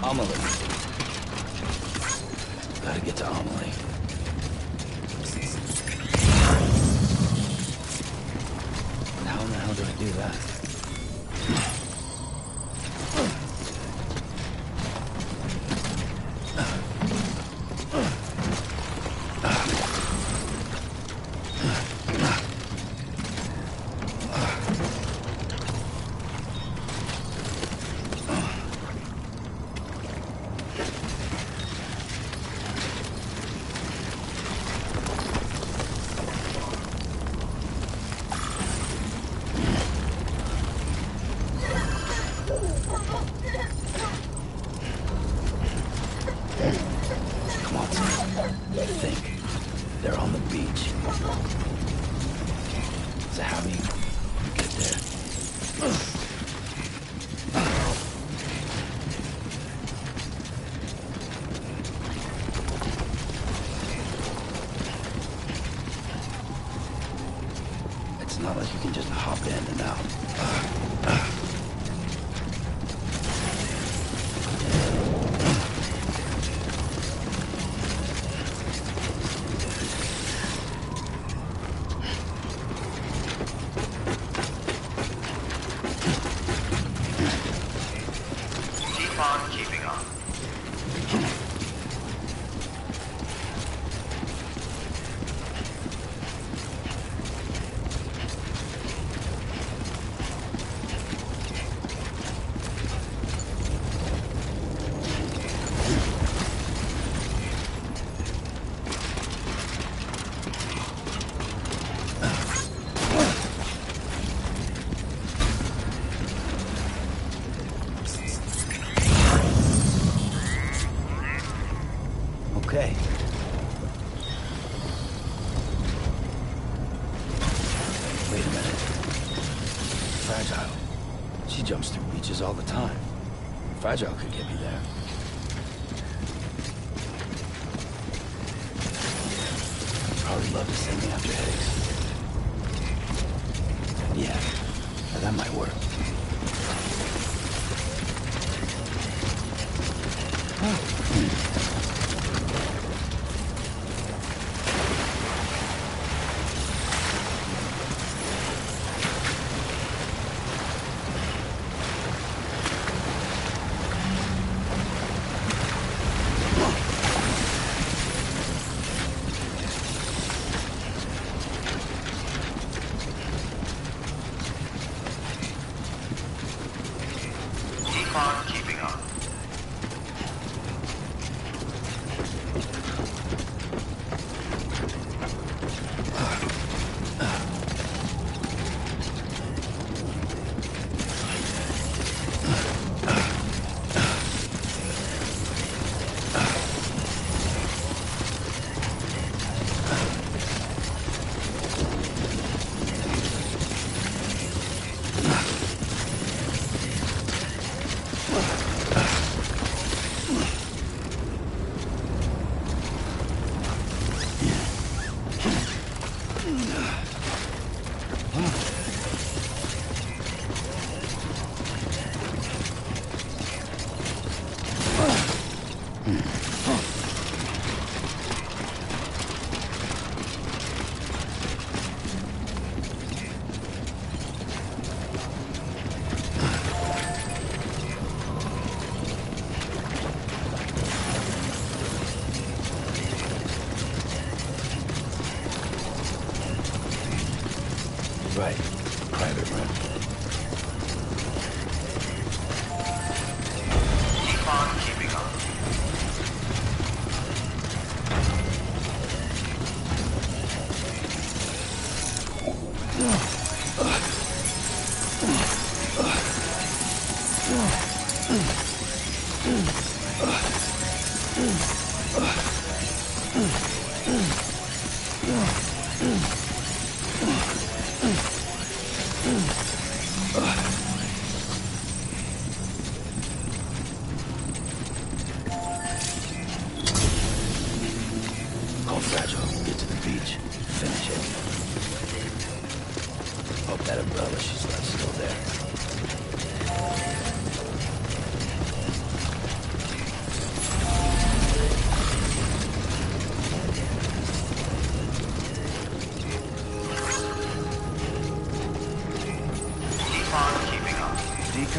Amelie. Gotta get to Amelie. How in the hell do I do that? Okay. Wait a minute. Fragile. She jumps through beaches all the time. Fragile could get me there. Probably love to send me after headaches. Yeah, that might work. Right. Private room. Keep on keeping on. Call Fragile. Get to the beach. Finish it. Hope that umbrella she's left still there.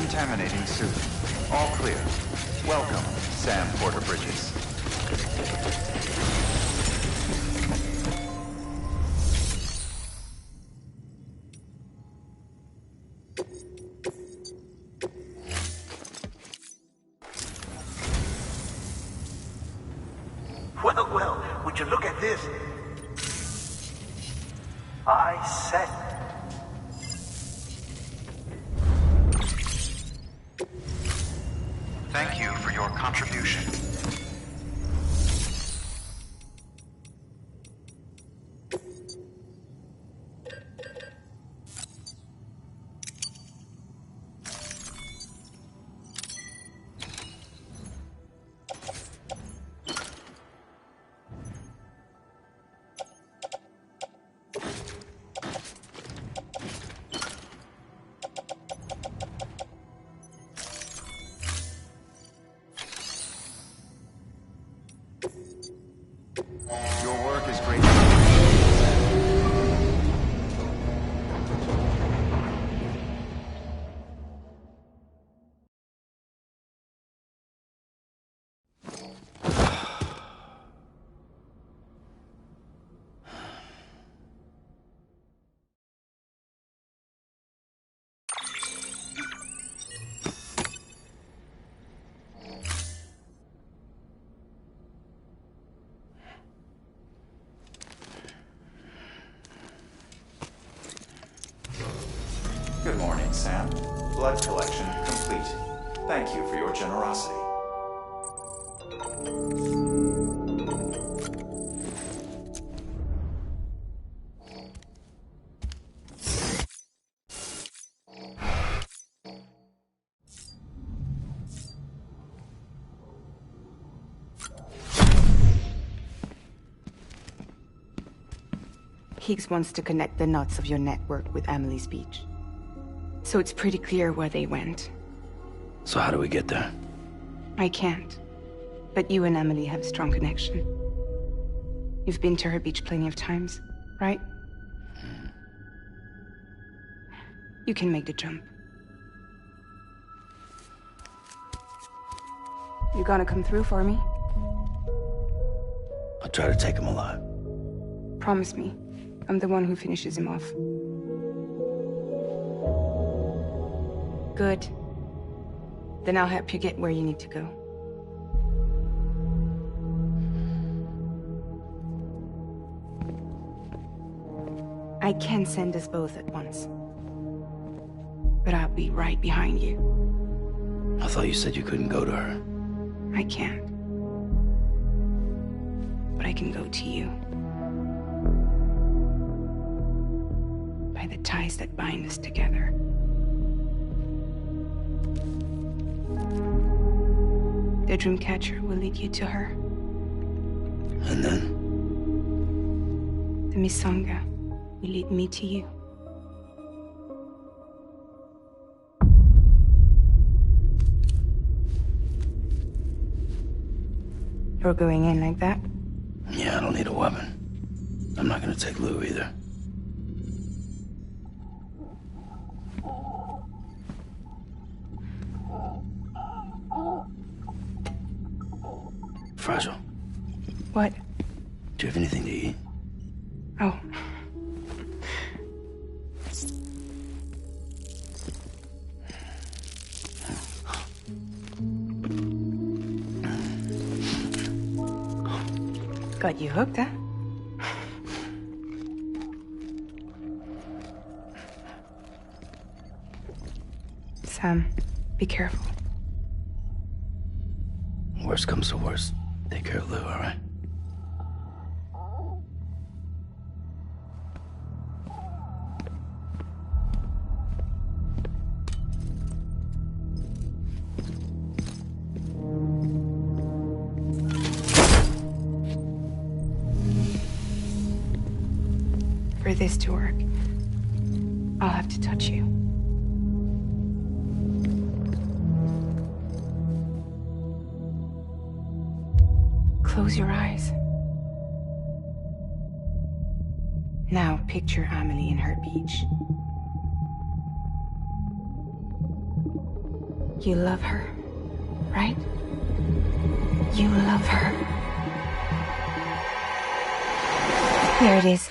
Decontaminating suit. All clear. Welcome, Sam Porter Bridges. Well, would you look at this? I said. Thank you for your contribution. Your work is great. Good morning, Sam. Blood collection complete. Thank you for your generosity. Higgs wants to connect the knots of your network with Amelie's beach. So it's pretty clear where they went. So how do we get there? I can't. But you and Emily have a strong connection. You've been to her beach plenty of times, right? You can make the jump. You gonna come through for me? I'll try to take him alive. Promise me. I'm the one who finishes him off. Good. Then I'll help you get where you need to go. I can send us both at once. But I'll be right behind you. I thought you said you couldn't go to her. I can't. But I can go to you. By the ties that bind us together. The Dreamcatcher will lead you to her. And then? The Misanga will lead me to you. You're going in like that? Yeah, I don't need a weapon. I'm not gonna take Lou either. Fragile. What? Do you have anything to eat? Oh. Got you hooked, huh? Sam, be careful. Worst comes to worst. Take care of Lou, all right? For this to work, I'll have to touch you. Close your eyes. Now picture Amelie in her beach. You love her, right? You love her. Here it is.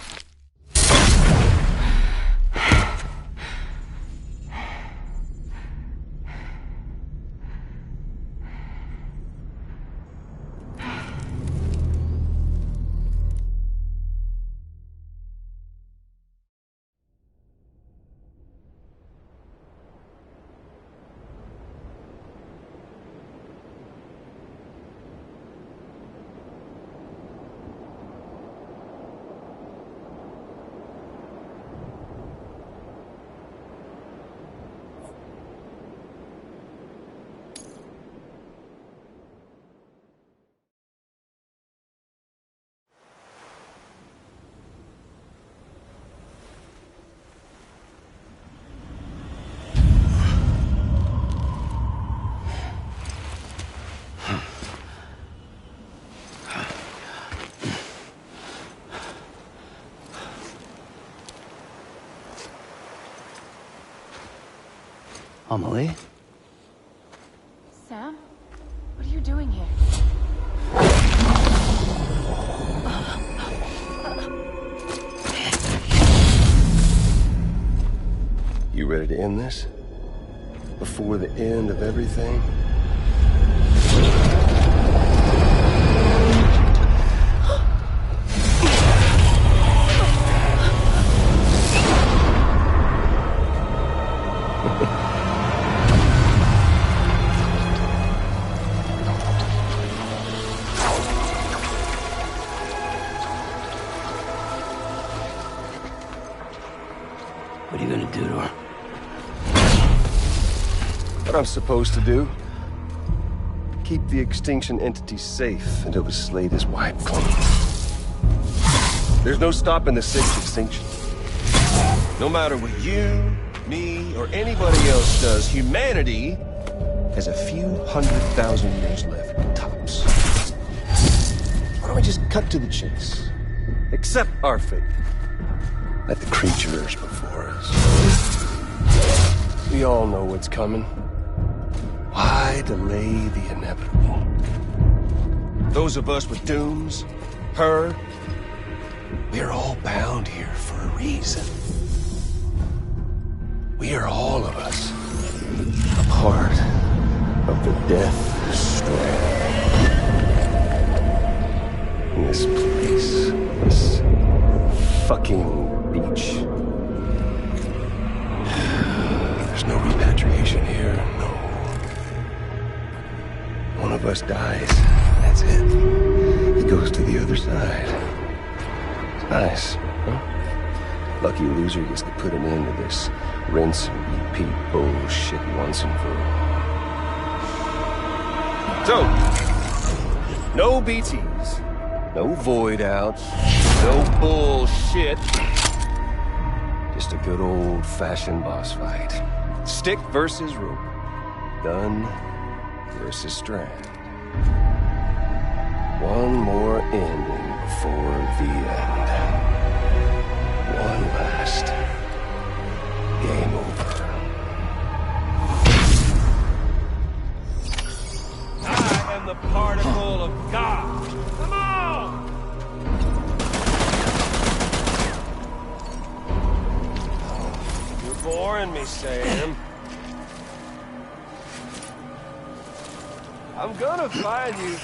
Amelie? Sam? What are you doing here? You ready to end this? Before the end of everything? What are you gonna do to her? What I'm supposed to do? Keep the extinction entity safe until the slate is wiped clean. There's no stopping the sixth extinction. No matter what you, me, or anybody else does, humanity has a few 100,000 years left, tops. Why don't we just cut to the chase? Accept our fate. Like the creatures before us. We all know what's coming. Why delay the inevitable? Those of us with dooms, her, we are all bound here for a reason. We are all of us a part of the Death Strand. In this place, this fucking beach. There's no repatriation here, no. One of us dies, that's it. He goes to the other side. It's nice, huh? Lucky loser gets to put an end to this rinse and repeat bullshit once and for all. So, no BTs, no void outs, no bullshit. Just a good old-fashioned boss fight. Stick versus rope. Gun versus strand. One more ending before the end. One last game over. I am the particle of God. Come on! You're boring me, Sam. I'm gonna find you.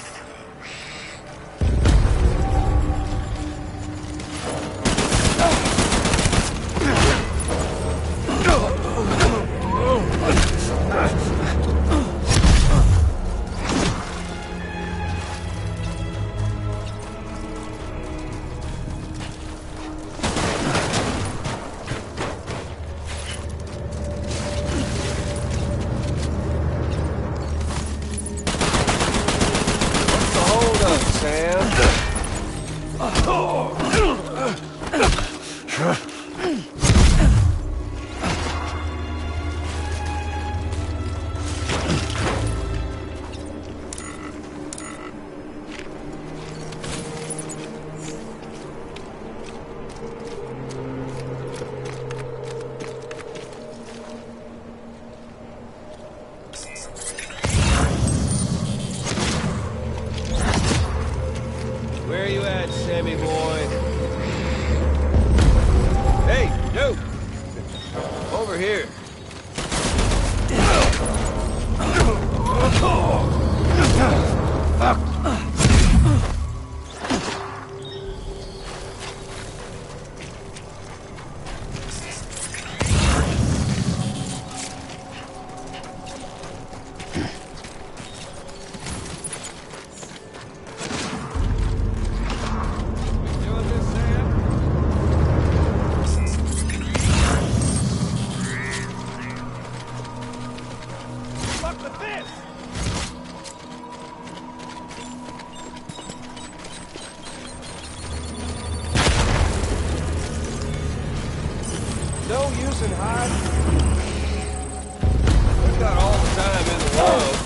here. No use in hiding. We've got all the time in the world,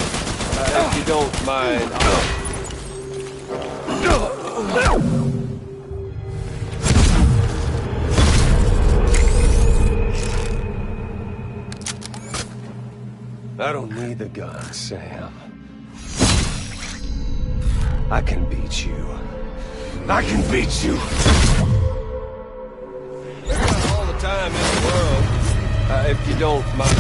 if you don't mind. I don't need the gun, Sam. I can beat you. I can beat you. All the time in the world, if you don't mind.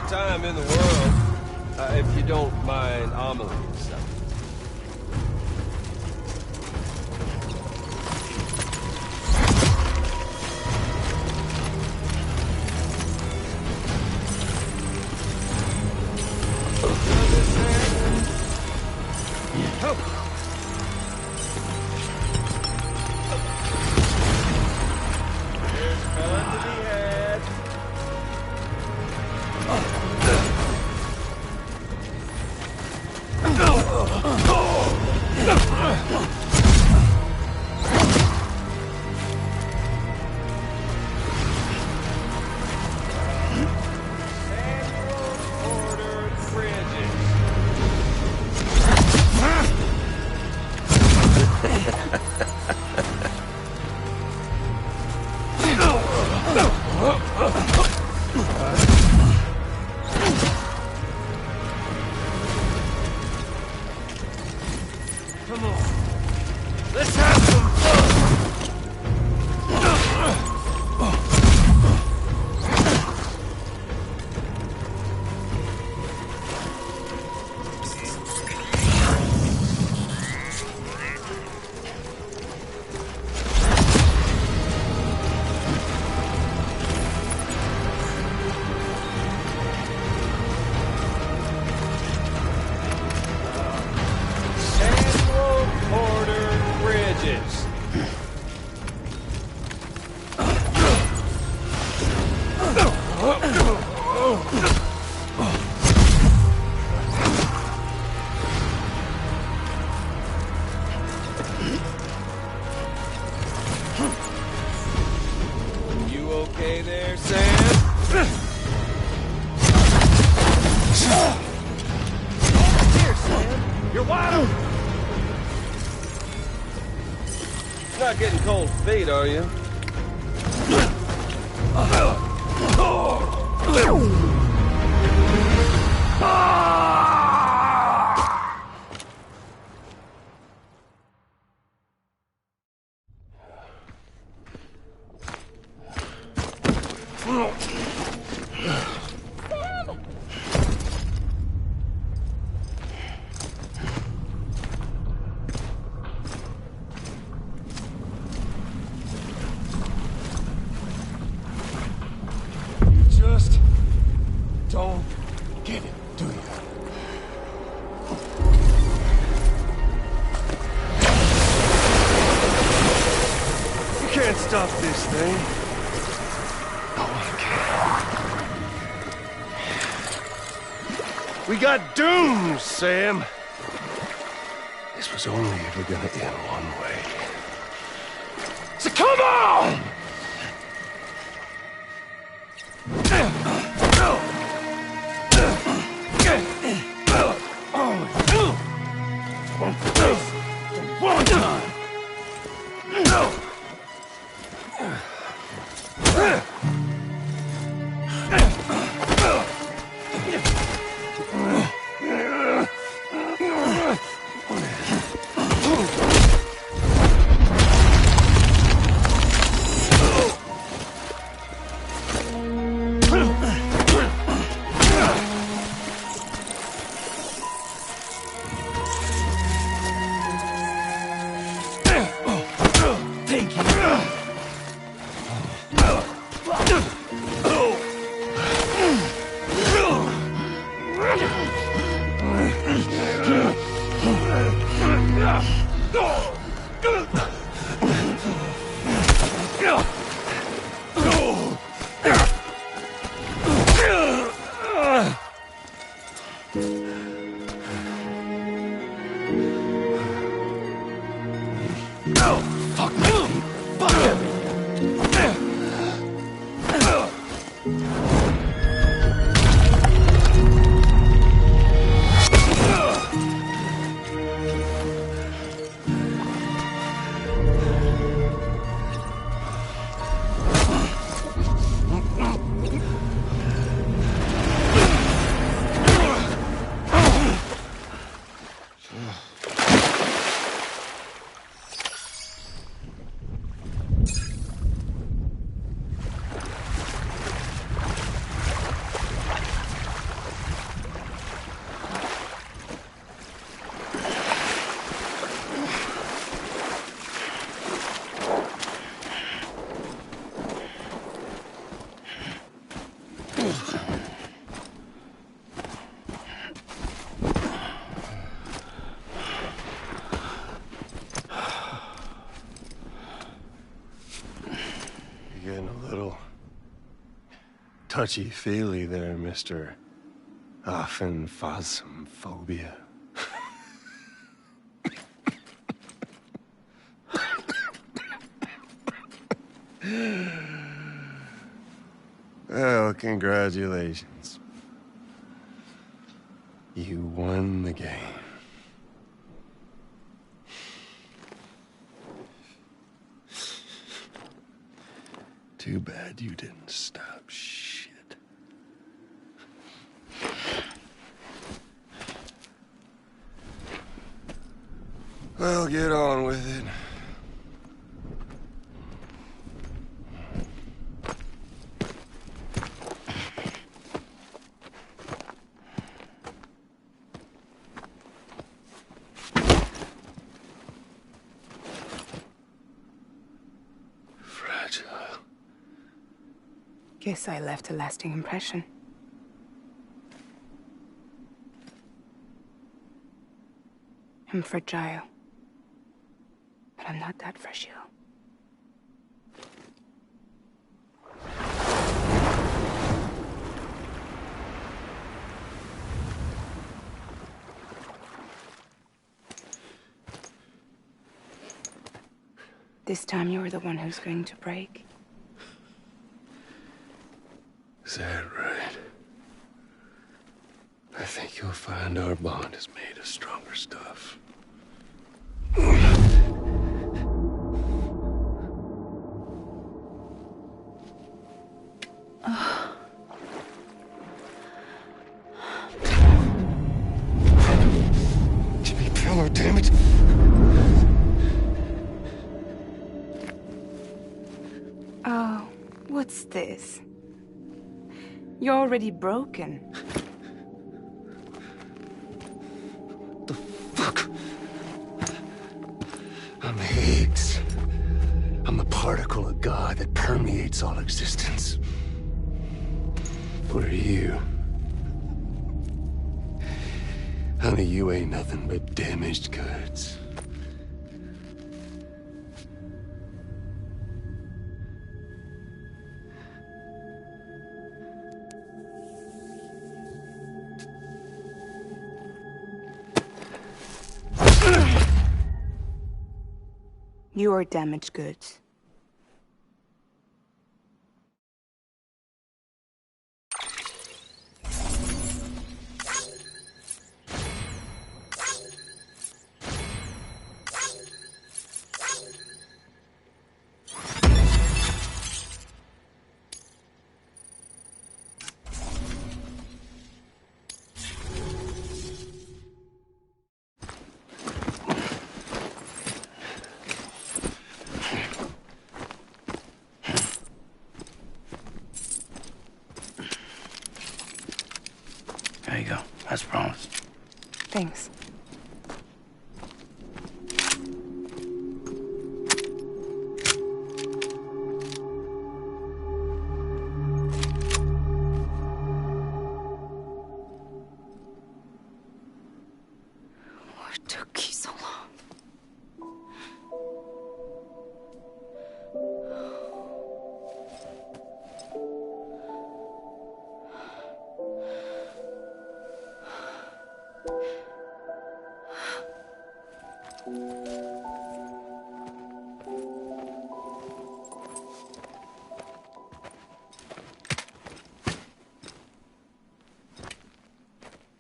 Time in the world, if you don't mind omeling stuff. There's fun to be had. Come on. Let's have some fun. You okay there, Sam? Here, Sam. You're wide open. Not getting cold feet, are you? Just don't get it, do you? stop this thing. No one can. We got dooms, Sam. This was only ever gonna end one way. So come on! One time. Getting a little touchy-feely there, Mr. Aphenphasmophobia. Well, congratulations. You won the game. Too bad you didn't stop shit. Well, get on with it. Guess I left a lasting impression. I'm fragile. But I'm not that fragile. This time you're the one who's going to break. Is that right? I think you'll find our bond is made of stronger stuff. Jimmy Pillar, damn it! Oh, what's this? You're already broken. The fuck? I'm Higgs. I'm the particle of God that permeates all existence. What are you? Honey, you ain't nothing but damaged goods. You're damaged goods. There you go, as promised. Thanks. What took you so long?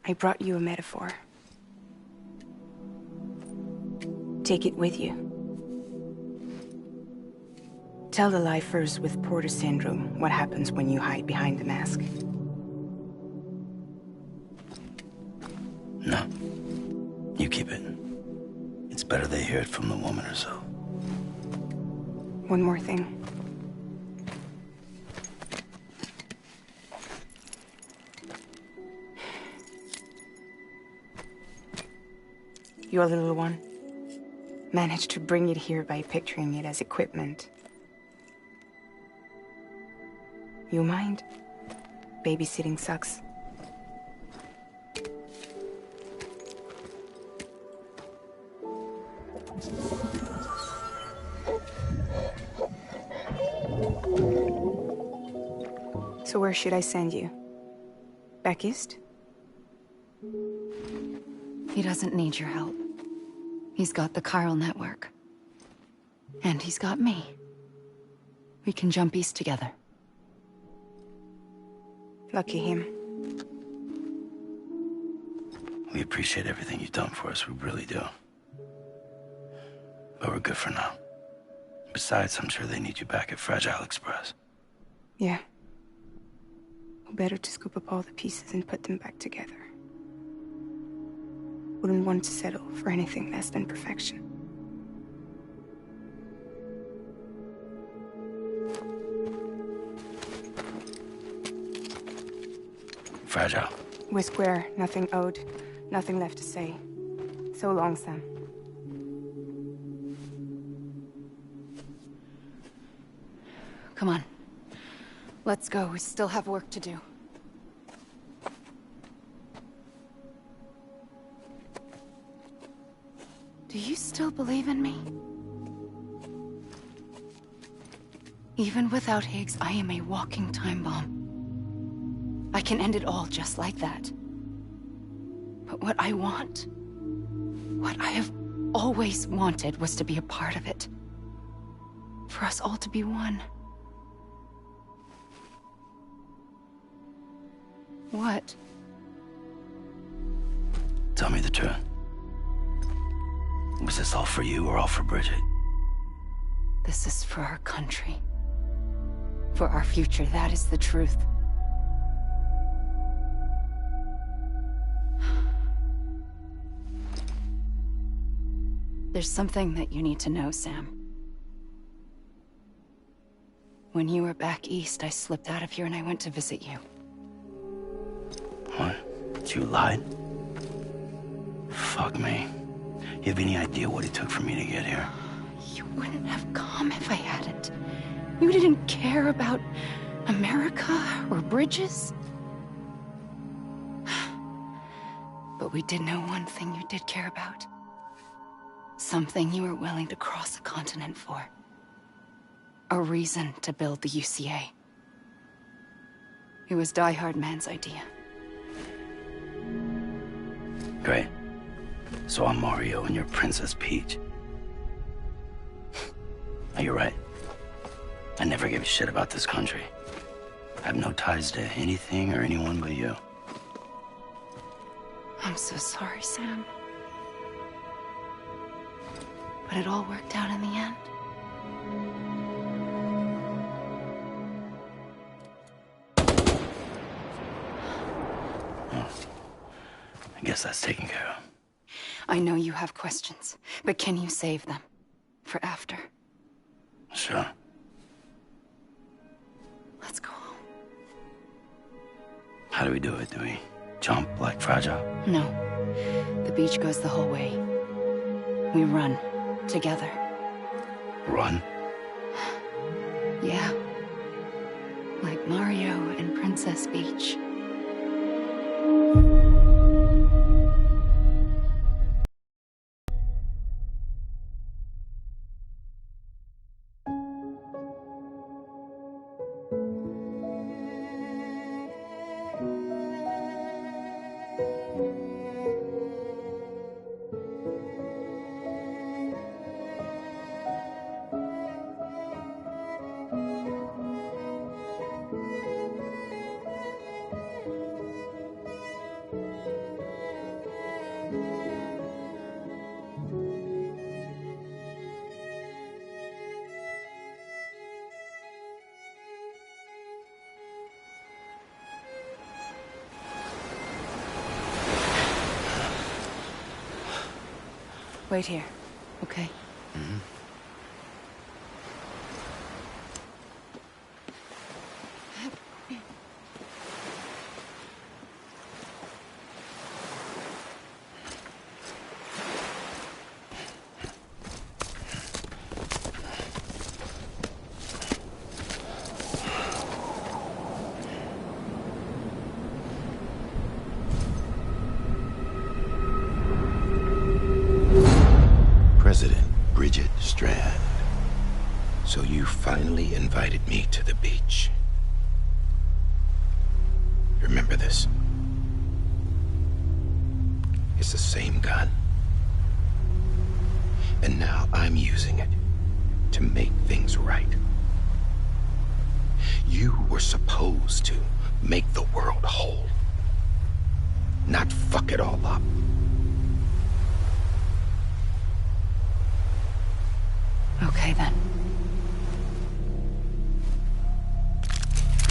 I brought you a metaphor. Take it with you. Tell the lifers with Porter syndrome what happens when you hide behind the mask. No. You keep it. It's better they hear it from the woman herself. One more thing. Your little one managed to bring it here by picturing it as equipment. You mind? Babysitting sucks. So where should I send you? Back east? He doesn't need your help. He's got the chiral network. And he's got me. We can jump east together. Lucky him. We appreciate everything you've done for us, we really do. But we're good for now. Besides, I'm sure they need you back at Fragile Express. Yeah. Better to scoop up all the pieces and put them back together. Wouldn't want to settle for anything less than perfection. Fragile. We're square, nothing owed, nothing left to say. So long, Sam. Come on. Let's go. We still have work to do. Do you still believe in me? Even without Higgs, I am a walking time bomb. I can end it all just like that. But what I want, what I have always wanted, was to be a part of it. For us all to be one. What? Tell me the truth. Was this all for you or all for Bridget? This is for our country. For our future, that is the truth. There's something that you need to know, Sam. When you were back east, I slipped out of here and I went to visit you. What? You lied? Fuck me. You have any idea what it took for me to get here? You wouldn't have come if I hadn't. You didn't care about America or bridges. But we did know one thing you did care about. Something you were willing to cross a continent for. A reason to build the UCA. It was Die Hard Man's idea. Great. So I'm Mario and you're Princess Peach. You're right. I never gave a shit about this country. I have no ties to anything or anyone but you. I'm so sorry, Sam. But it all worked out in the end. Oh. I guess that's taken care of. I know you have questions, but can you save them? For after? Sure. Let's go home. How do we do it? Do we jump like Fragile? No. The beach goes the whole way. We run. Together. Run? Yeah. Like Mario and Princess Beach. Wait here, okay? Mm-hmm. President Bridget Strand. So you finally invited me to the beach. Remember this. It's the same gun. And now I'm using it to make things right. You were supposed to make the world whole, not fuck it all up. Okay, then.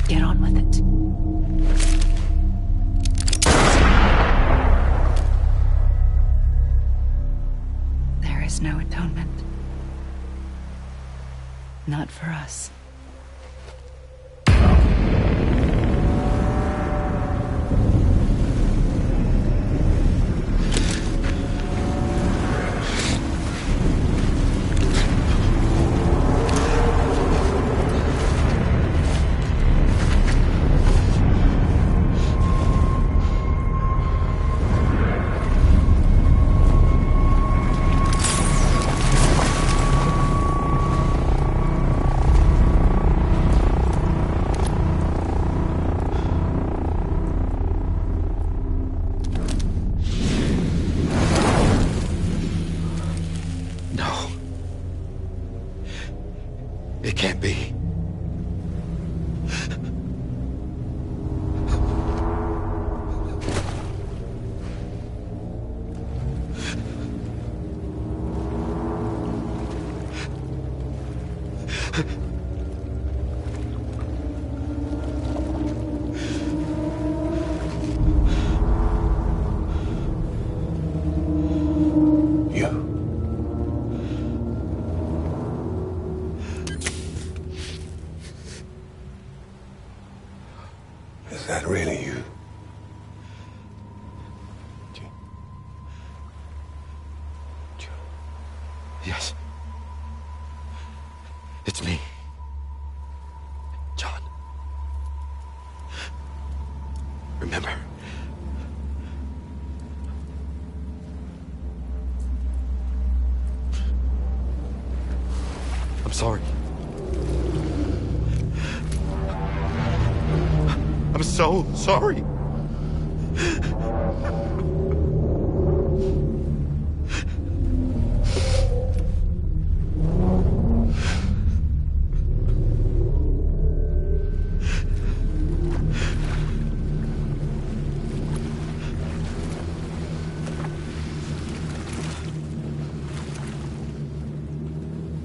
Get on with it. There is no atonement. Not for us. It can't be. Is that really you? Yes. It's me. John. Remember? I'm sorry. I'm so sorry.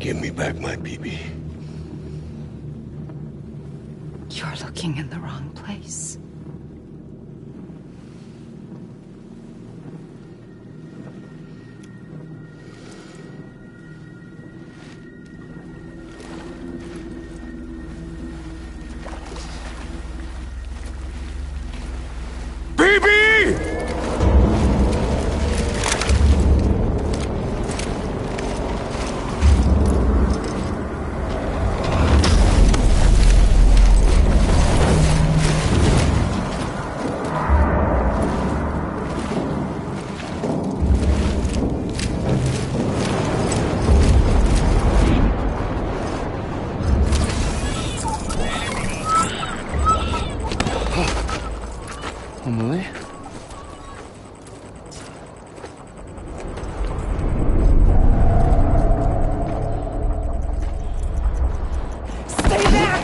Give me back my BB. You're looking in the wrong place. Emily? Stay back!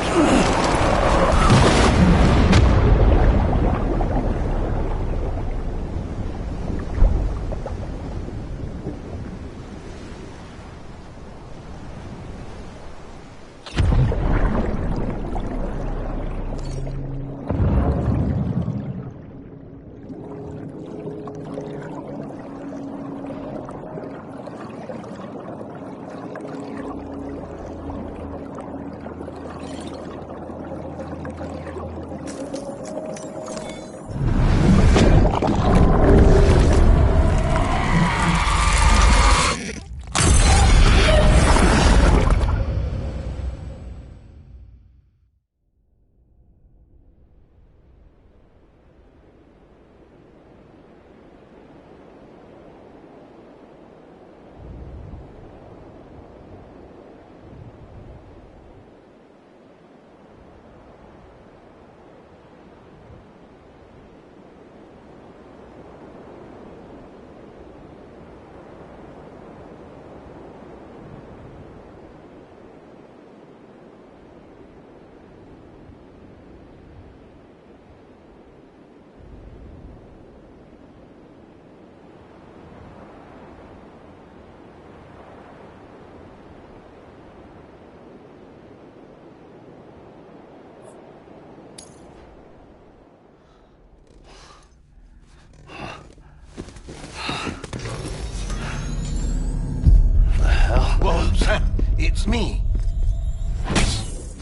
Whoa, Sam, it's me.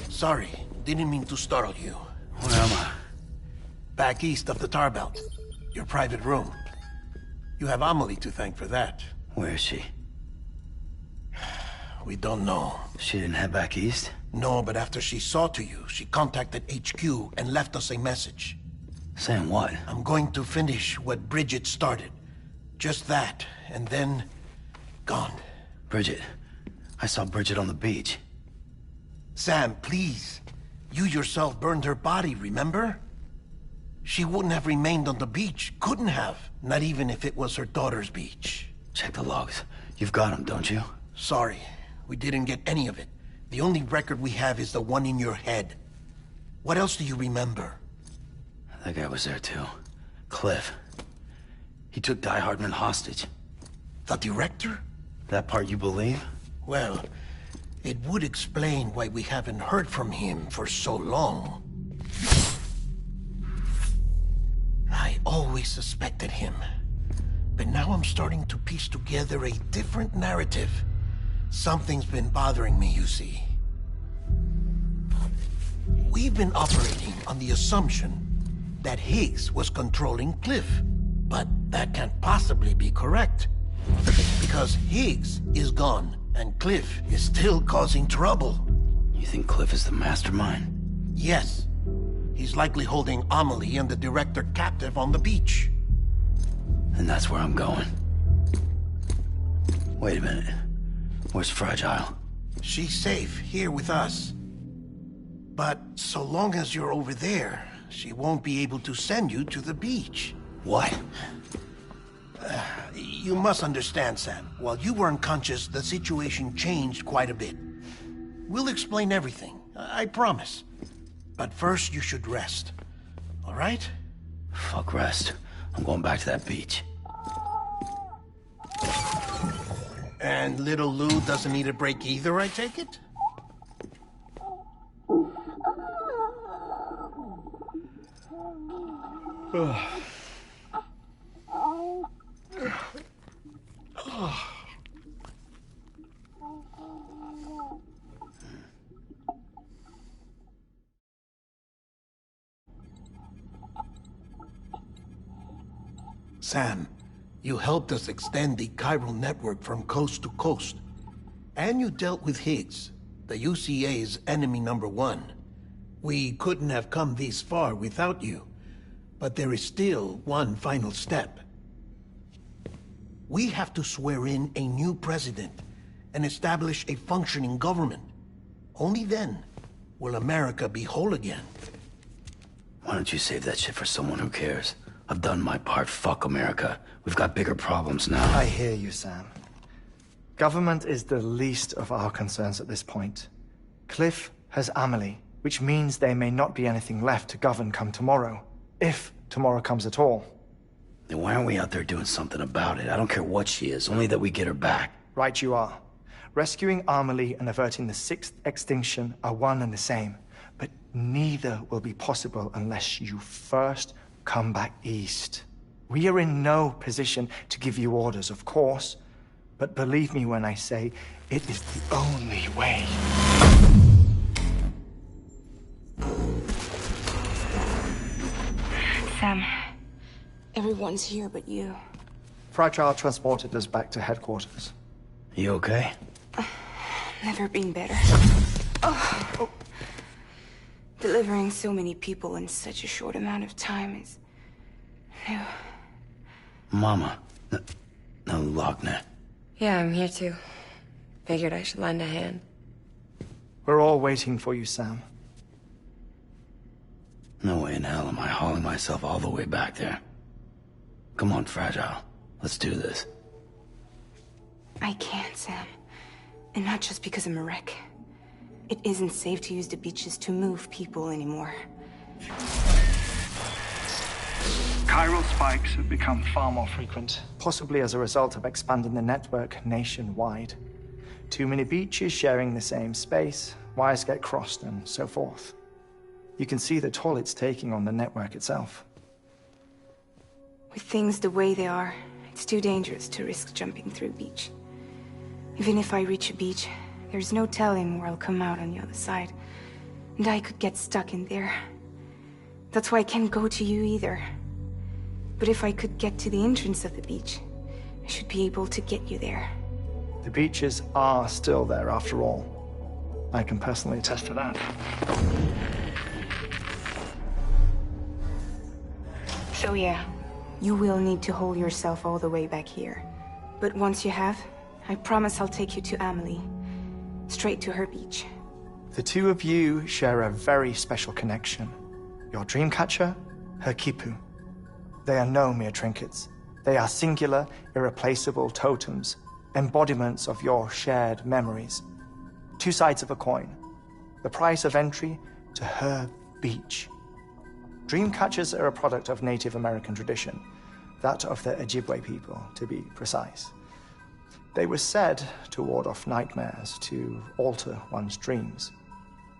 Sorry, didn't mean to startle you. Where am I? Back east of the tar belt. Your private room. You have Amelie to thank for that. Where is she? We don't know. She didn't head back east? No, but after she saw to you, she contacted HQ and left us a message. Saying what? I'm going to finish what Bridget started. Just that, and then... gone. Bridget. I saw Bridget on the beach. Sam, please. You yourself burned her body, remember? She wouldn't have remained on the beach. Couldn't have. Not even if it was her daughter's beach. Check the logs. You've got them, don't you? Sorry. We didn't get any of it. The only record we have is the one in your head. What else do you remember? That guy was there too. Cliff. He took Die Hardman hostage. The director? That part you believe? Well, it would explain why we haven't heard from him for so long. I always suspected him. But now I'm starting to piece together a different narrative. Something's been bothering me, you see. We've been operating on the assumption that Higgs was controlling Cliff. But that can't possibly be correct. Because Higgs is gone, and Cliff is still causing trouble. You think Cliff is the mastermind? Yes. He's likely holding Amelie and the director captive on the beach. And that's where I'm going. Wait a minute. Where's Fragile? She's safe here with us. But so long as you're over there, she won't be able to send you to the beach. What? You must understand, Sam. While you were unconscious, the situation changed quite a bit. We'll explain everything, I promise. But first, you should rest. All right? Fuck rest. I'm going back to that beach. And little Lou doesn't need a break either, I take it? Sam, you helped us extend the chiral network from coast to coast. And you dealt with Higgs, the UCA's enemy #1. We couldn't have come this far without you. But there is still one final step. We have to swear in a new president and establish a functioning government. Only then will America be whole again. Why don't you save that shit for someone who cares? I've done my part. Fuck America. We've got bigger problems now. I hear you, Sam. Government is the least of our concerns at this point. Cliff has Amelie, which means there may not be anything left to govern come tomorrow. If tomorrow comes at all. Then why aren't we out there doing something about it? I don't care what she is, only that we get her back. Right you are. Rescuing Amelie and averting the 6th extinction are one and the same. But neither will be possible unless you first come back east. We are in no position to give you orders, of course. But believe me when I say, it is the only way. Sam, everyone's here but you. Fragile transported us back to headquarters. You okay? Never been better. Oh. Delivering so many people in such a short amount of time is new. Mama. No, Lochner. Yeah, I'm here too. Figured I should lend a hand. We're all waiting for you, Sam. No way in hell am I hauling myself all the way back there. Come on, Fragile. Let's do this. I can't, Sam. And not just because I'm a wreck. It isn't safe to use the beaches to move people anymore. Chiral spikes have become far more Frequent, possibly as a result of expanding the network nationwide. Too many beaches sharing the same space, wires get crossed, and so forth. You can see the toll it's taking on the network itself. With things the way they are, it's too dangerous to risk jumping through a beach. Even if I reach a beach, there's no telling where I'll come out on the other side. And I could get stuck in there. That's why I can't go to you either. But if I could get to the entrance of the beach, I should be able to get you there. The beaches are still there after all. I can personally attest to that. So yeah, you will need to hold yourself all the way back here. But once you have, I promise I'll take you to Amelie. Straight to her beach. The two of you share a very special connection. Your dreamcatcher, her quipu. They are no mere trinkets. They are singular, irreplaceable totems, embodiments of your shared memories. Two sides of a coin. The price of entry to her beach. Dreamcatchers are a product of Native American tradition, that of the Ojibwe people, to be precise. They were said to ward off nightmares, to alter one's dreams.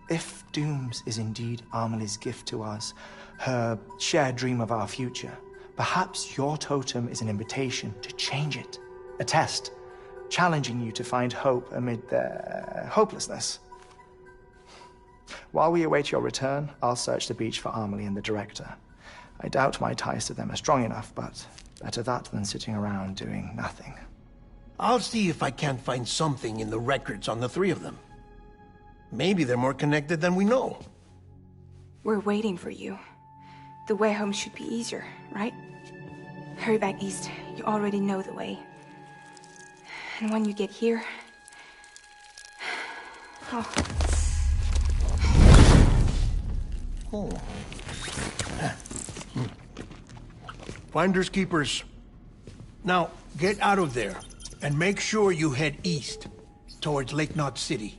If Dooms is indeed Amelie's gift to us, her shared dream of our future, perhaps your totem is an invitation to change it. A test, challenging you to find hope amid their hopelessness. While we await your return, I'll search the beach for Amelie and the director. I doubt my ties to them are strong enough, but better that than sitting around doing nothing. I'll see if I can't find something in the records on the three of them. Maybe they're more connected than we know. We're waiting for you. The way home should be easier, right? Hurry back east. You already know the way. And when you get here... Oh. Oh. Finders keepers. Now, get out of there. And make sure you head east, towards Lake Knot City.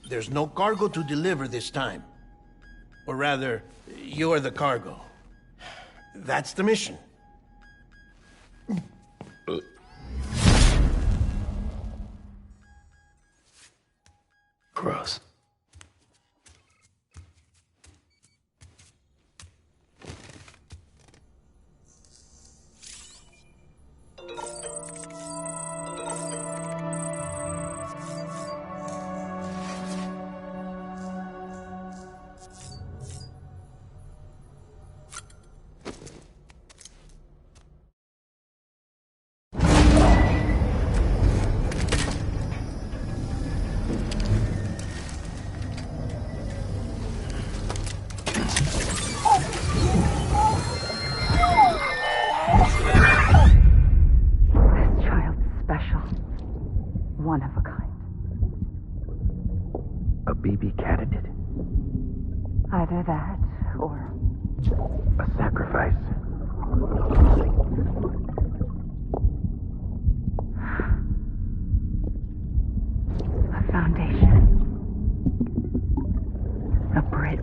There's no cargo to deliver this time. Or rather, you're the cargo. That's the mission. that, or... A sacrifice. A foundation. A bridge.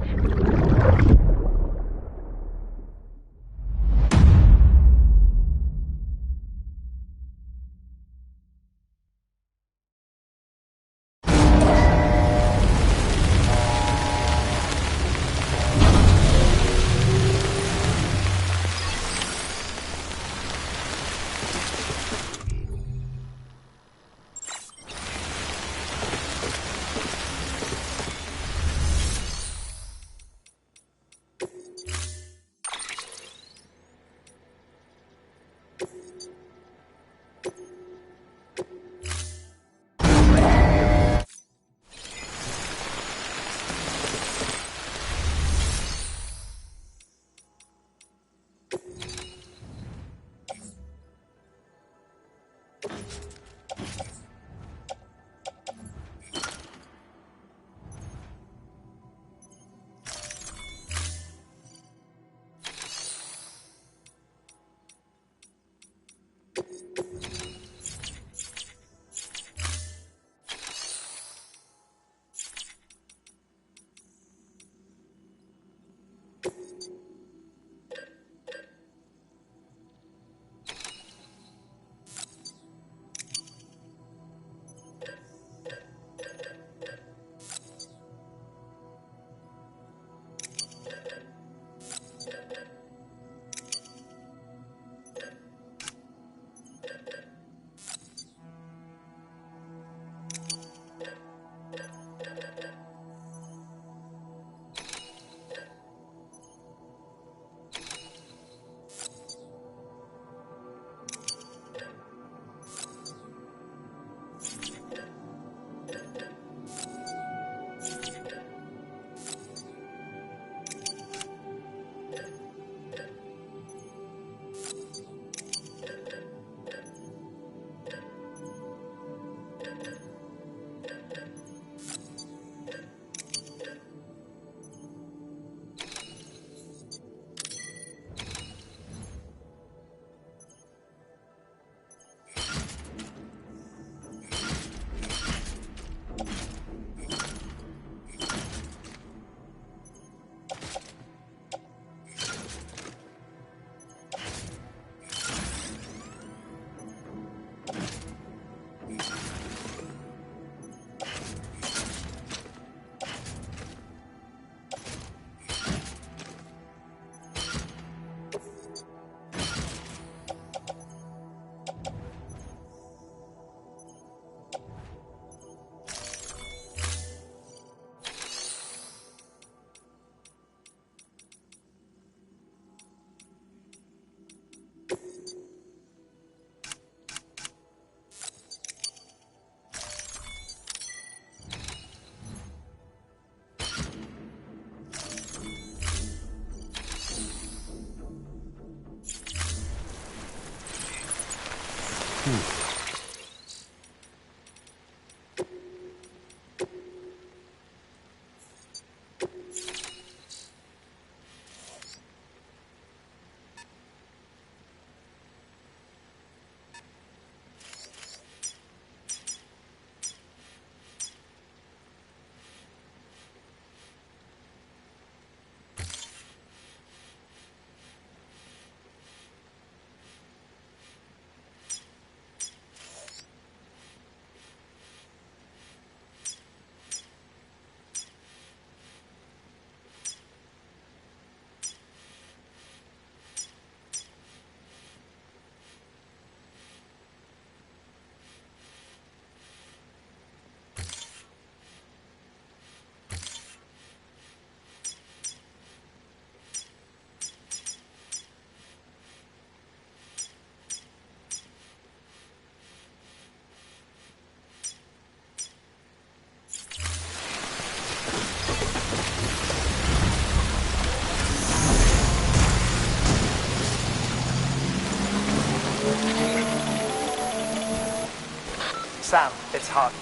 Sam, it's Hartman.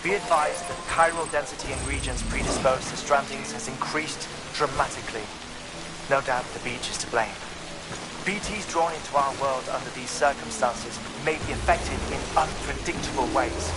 Be advised that chiral density in regions predisposed to strandings has increased dramatically. No doubt the beach is to blame. BTs drawn into our world under these circumstances may be affected in unpredictable ways.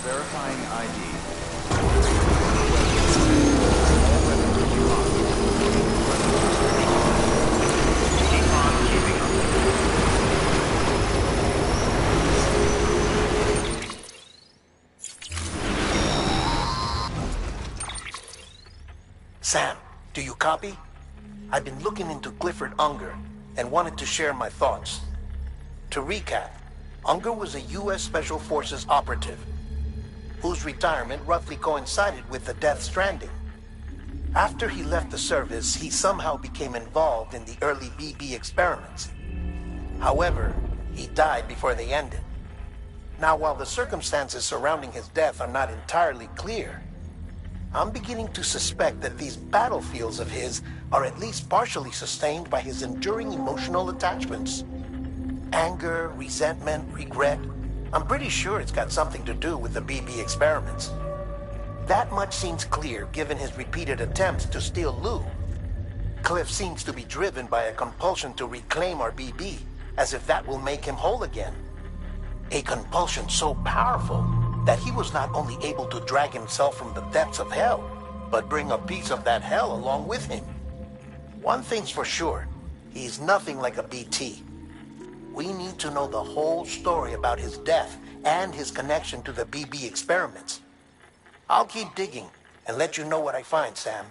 Verifying ID. Keep on keeping up. Sam, do you copy? I've been looking into Clifford Unger and wanted to share my thoughts. To recap, Unger was a U.S. Special Forces operative whose retirement roughly coincided with the Death Stranding. After he left the service, he somehow became involved in the early BB experiments. However, he died before they ended. Now, while the circumstances surrounding his death are not entirely clear, I'm beginning to suspect that these battlefields of his are at least partially sustained by his enduring emotional attachments. Anger, resentment, regret. I'm pretty sure it's got something to do with the BB experiments. That much seems clear given his repeated attempts to steal Lou. Cliff seems to be driven by a compulsion to reclaim our BB, as if that will make him whole again. A compulsion so powerful that he was not only able to drag himself from the depths of hell, but bring a piece of that hell along with him. One thing's for sure, he's nothing like a BT. We need to know the whole story about his death and his connection to the BB experiments. I'll keep digging and let you know what I find, Sam.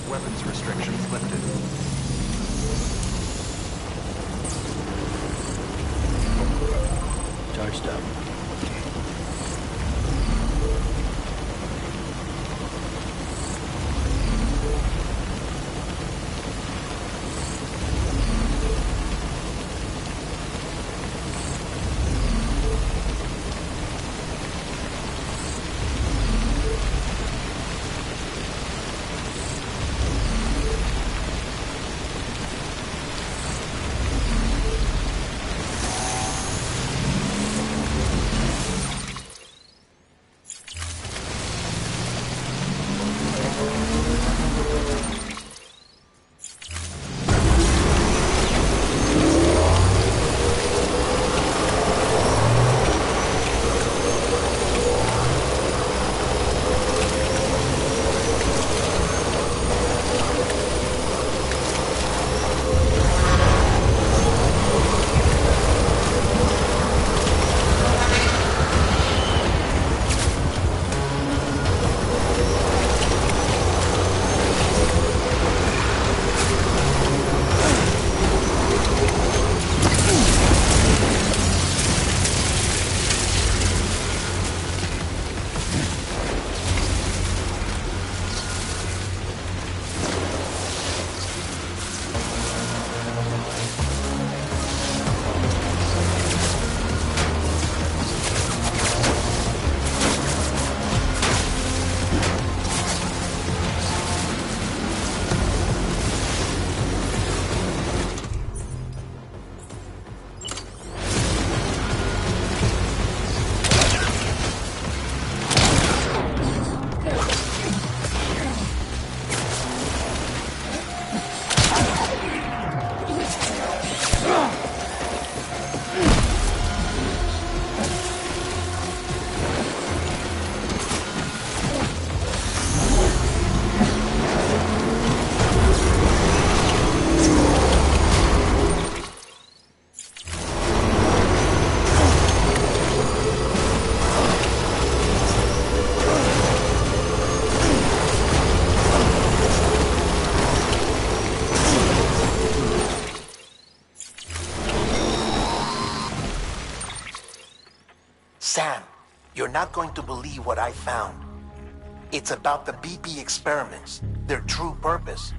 Weapons restrictions lifted. Charged up. Sam, you're not going to believe what I found. It's about the BP experiments, their true purpose.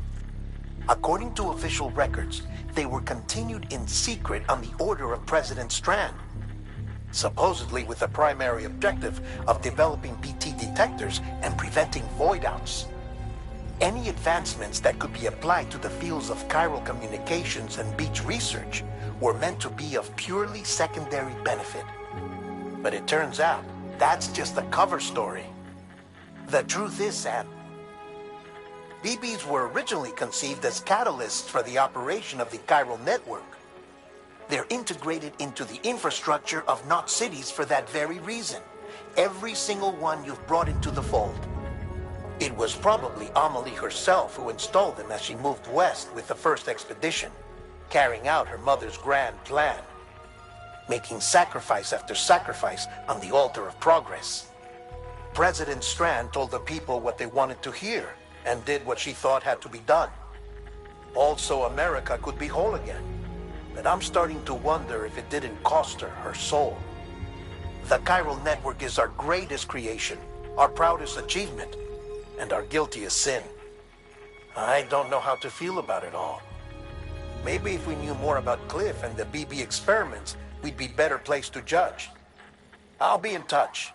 According to official records, they were continued in secret on the order of President Strand, supposedly with the primary objective of developing BT detectors and preventing void-outs. Any advancements that could be applied to the fields of chiral communications and beach research were meant to be of purely secondary benefit. But it turns out, that's just a cover story. The truth is, Sam, BBs were originally conceived as catalysts for the operation of the chiral network. They're integrated into the infrastructure of Knot cities for that very reason. Every single one you've brought into the fold. It was probably Amelie herself who installed them as she moved west with the first expedition, carrying out her mother's grand plan, making sacrifice after sacrifice on the altar of progress. President Strand told the people what they wanted to hear and did what she thought had to be done. Also, America could be whole again. But I'm starting to wonder if it didn't cost her soul. The chiral network is our greatest creation, our proudest achievement, and our guiltiest sin. I don't know how to feel about it all. Maybe if we knew more about Cliff and the BB experiments, we'd be better placed to judge. I'll be in touch.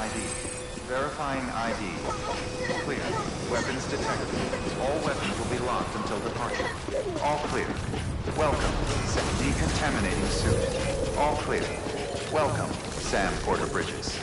ID. Verifying ID. Clear. Weapons detected. All weapons will be locked until departure. All clear. Welcome. Decontaminating suit. All clear. Welcome, Sam Porter Bridges.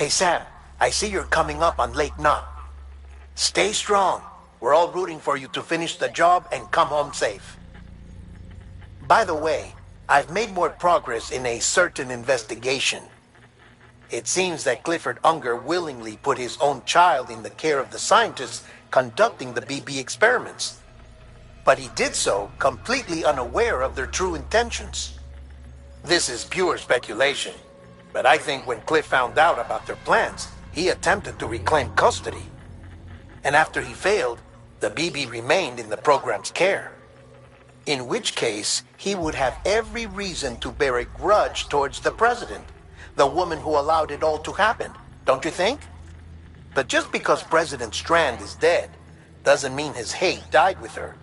Hey, Sam, I see you're coming up on Lake Knot. Stay strong. We're all rooting for you to finish the job and come home safe. By the way, I've made more progress in a certain investigation. It seems that Clifford Unger willingly put his own child in the care of the scientists conducting the BB experiments. But he did so completely unaware of their true intentions. This is pure speculation, but I think when Cliff found out about their plans, he attempted to reclaim custody. And after he failed, the BB remained in the program's care. In which case, he would have every reason to bear a grudge towards the president, the woman who allowed it all to happen, don't you think? But just because President Strand is dead, doesn't mean his hate died with her.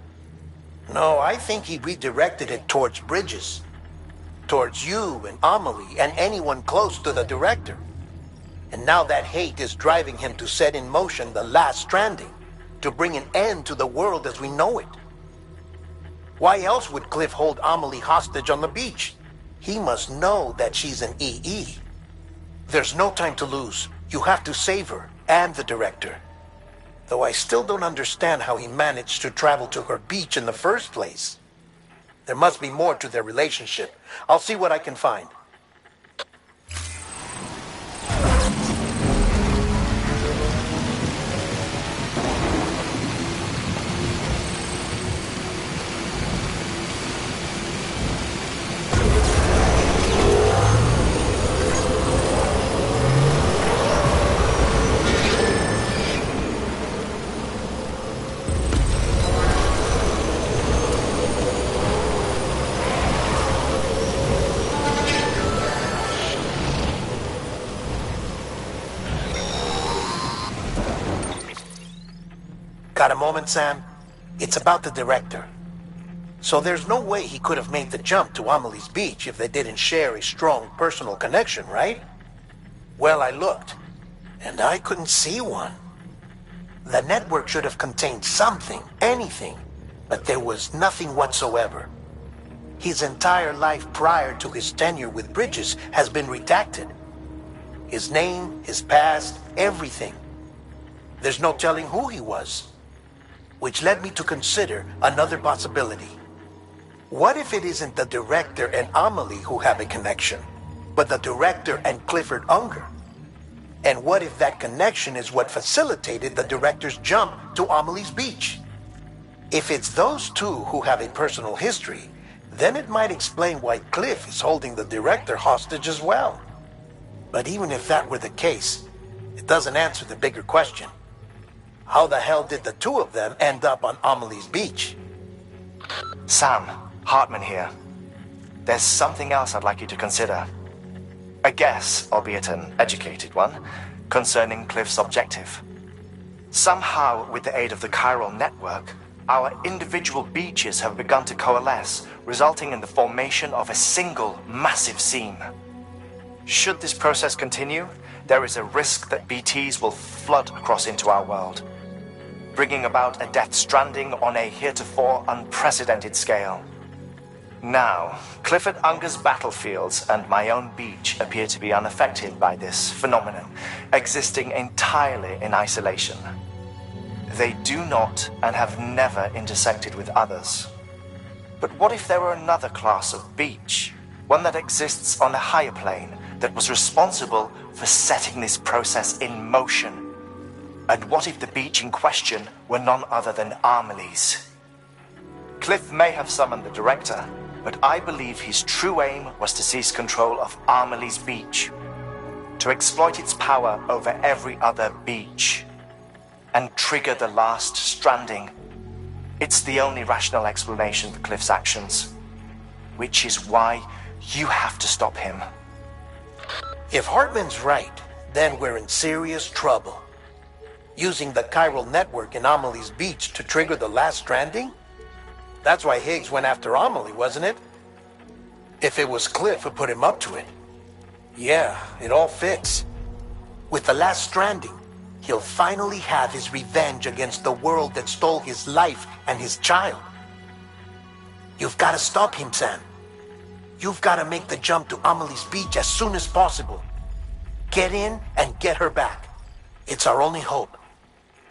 No, I think he redirected it towards Bridges. Towards you and Amelie and anyone close to the director. And now that hate is driving him to set in motion the last Stranding, to bring an end to the world as we know it. Why else would Cliff hold Amelie hostage on the beach? He must know that she's an EE. There's no time to lose. You have to save her, and the director. Though I still don't understand how he managed to travel to her beach in the first place. There must be more to their relationship. I'll see what I can find. Got a moment, Sam? It's about the director. So there's no way he could have made the jump to Amelie's beach if they didn't share a strong personal connection, right? Well, I looked, and I couldn't see one. The network should have contained something, anything, but there was nothing whatsoever. His entire life prior to his tenure with Bridges has been redacted. His name, his past, everything. There's no telling who he was. Which led me to consider another possibility. What if it isn't the director and Amelie who have a connection, but the director and Clifford Unger? And what if that connection is what facilitated the director's jump to Amelie's beach? If it's those two who have a personal history, then it might explain why Cliff is holding the director hostage as well. But even if that were the case, it doesn't answer the bigger question. How the hell did the two of them end up on Amelie's beach? Sam, Hartman here. There's something else I'd like you to consider. A guess, albeit an educated one, concerning Cliff's objective. Somehow, with the aid of the chiral network, our individual beaches have begun to coalesce, resulting in the formation of a single massive seam. Should this process continue, there is a risk that BTs will flood across into our world, bringing about a death stranding on a heretofore unprecedented scale. Now, Clifford Unger's battlefields and my own beach appear to be unaffected by this phenomenon, existing entirely in isolation. They do not and have never intersected with others. But what if there were another class of beach, one that exists on a higher plane, that was responsible for setting this process in motion? And what if the beach in question were none other than Amelie's? Cliff may have summoned the director, but I believe his true aim was to seize control of Amelie's beach, to exploit its power over every other beach, and trigger the last stranding. It's the only rational explanation for Cliff's actions, which is why you have to stop him. If Hartman's right, then we're in serious trouble. Using the chiral network in Amelie's beach to trigger the last stranding? That's why Higgs went after Amelie, wasn't it? If it was Cliff who put him up to it. Yeah, it all fits. With the last stranding, he'll finally have his revenge against the world that stole his life and his child. You've got to stop him, Sam. You've got to make the jump to Amelie's beach as soon as possible. Get in and get her back. It's our only hope.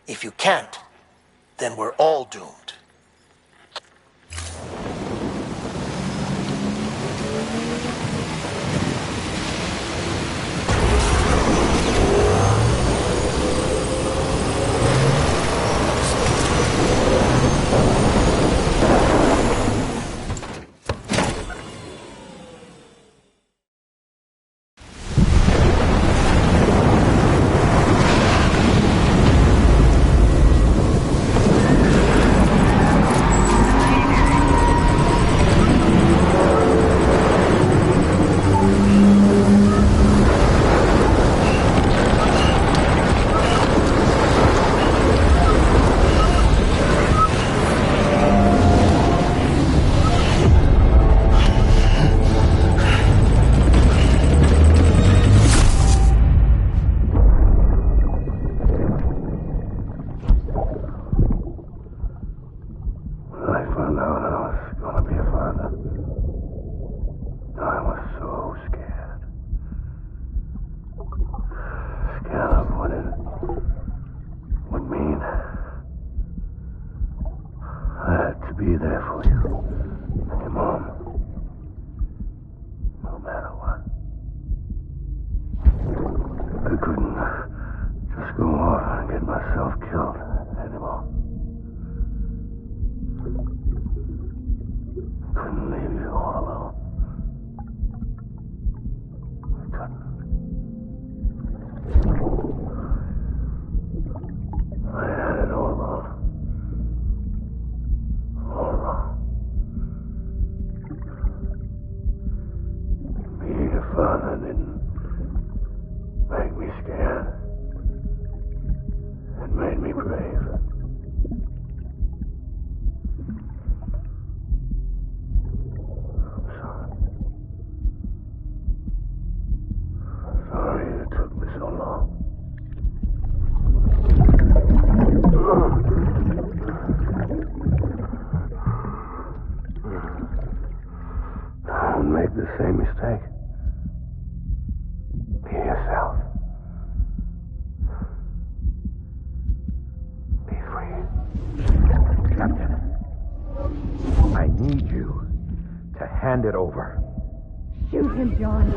If you can't, then we're all doomed. I couldn't just go off and get myself killed anymore. Couldn't leave you all alone. I couldn't. I had it all wrong. All wrong. Being a father didn't make me scared. It made me brave. I'm sorry. Sorry it took me so long. Don't make the same mistake. Be yourself. Be free. Captain, I need you to hand it over. Shoot him, John.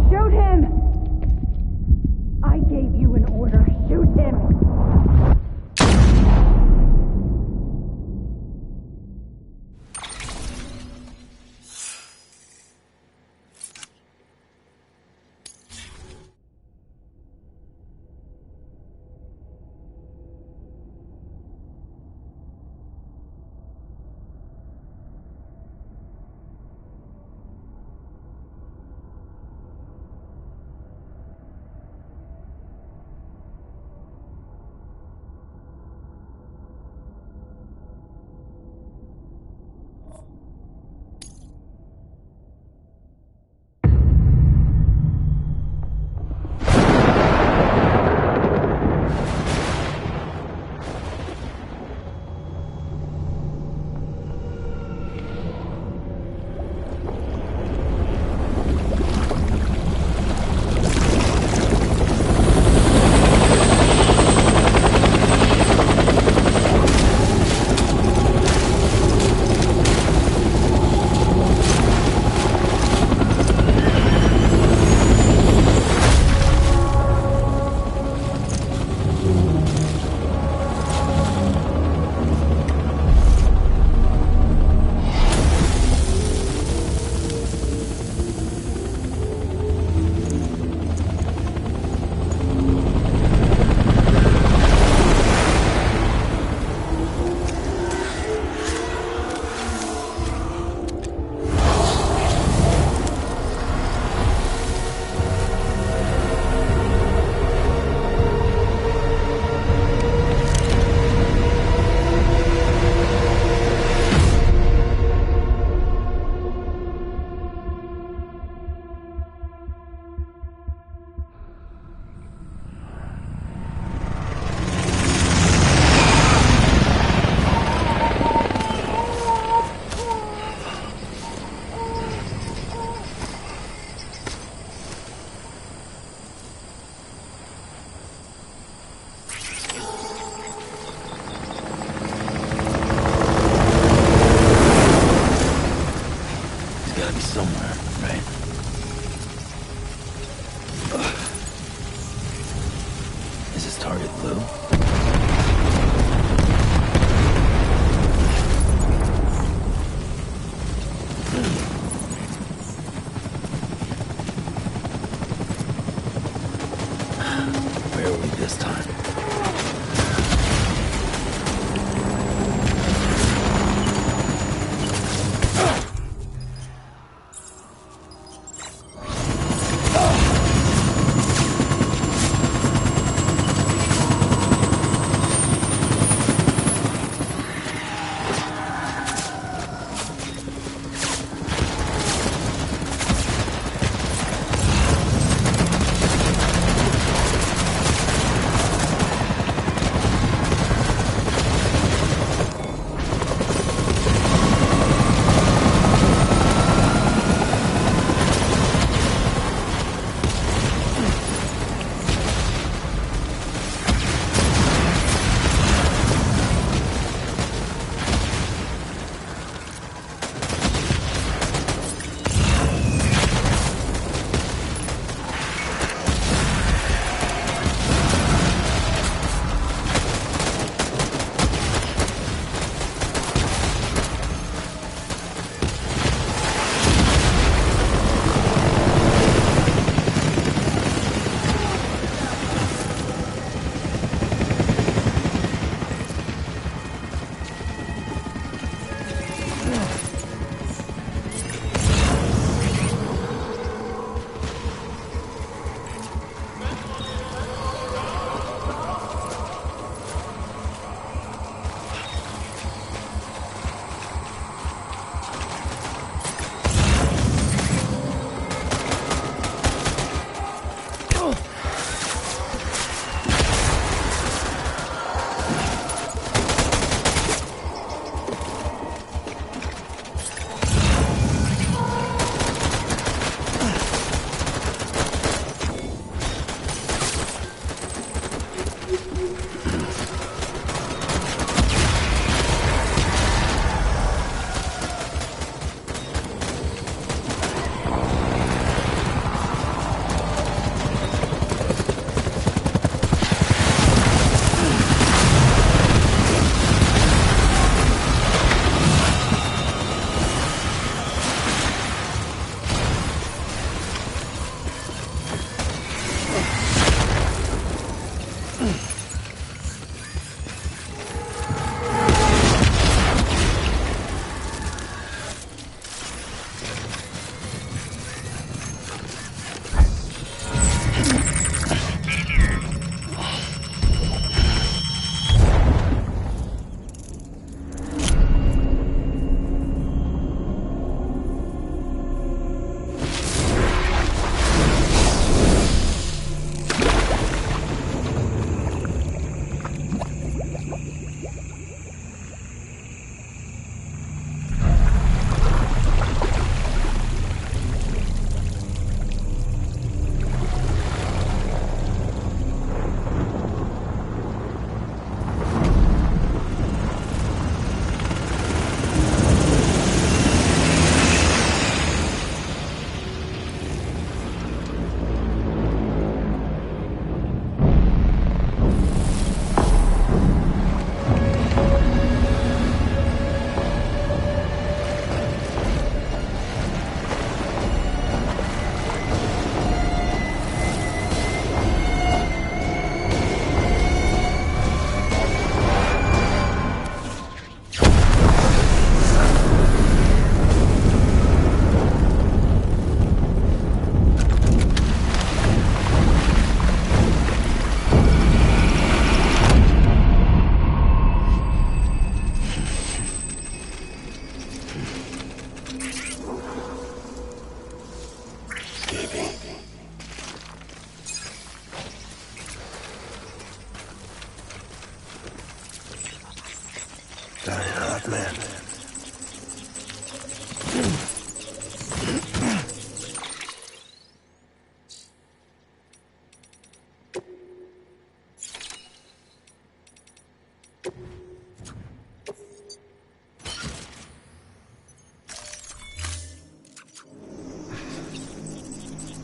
Shoot him! I gave you an order. Shoot him!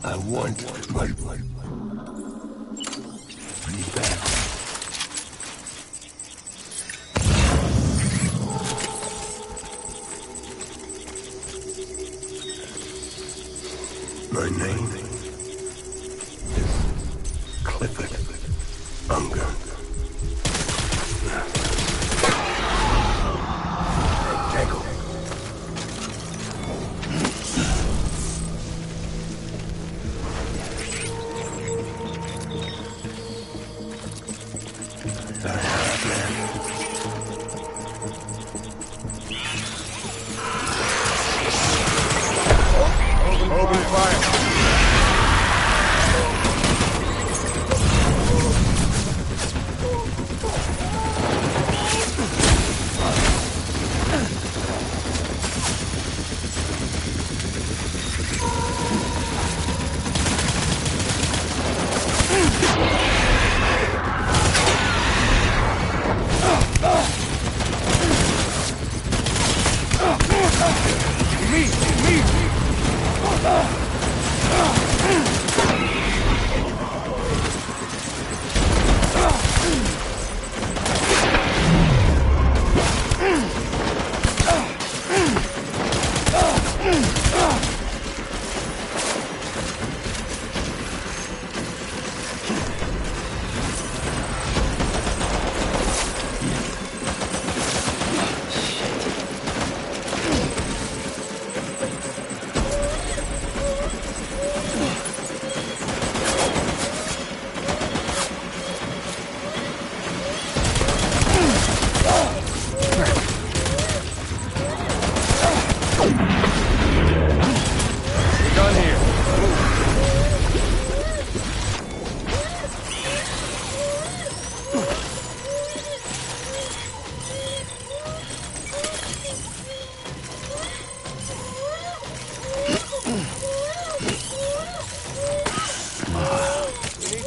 I want my back. My name is Clifford Unger. Jacob. Open fire.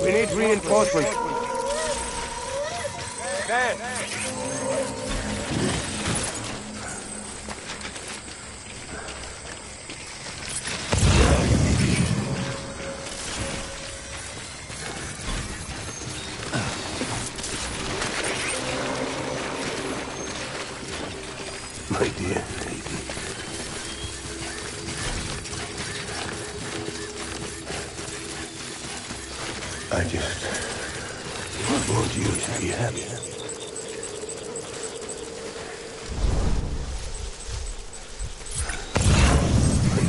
We need reinforcements. Dan! My dear lady. I just want you to be happy.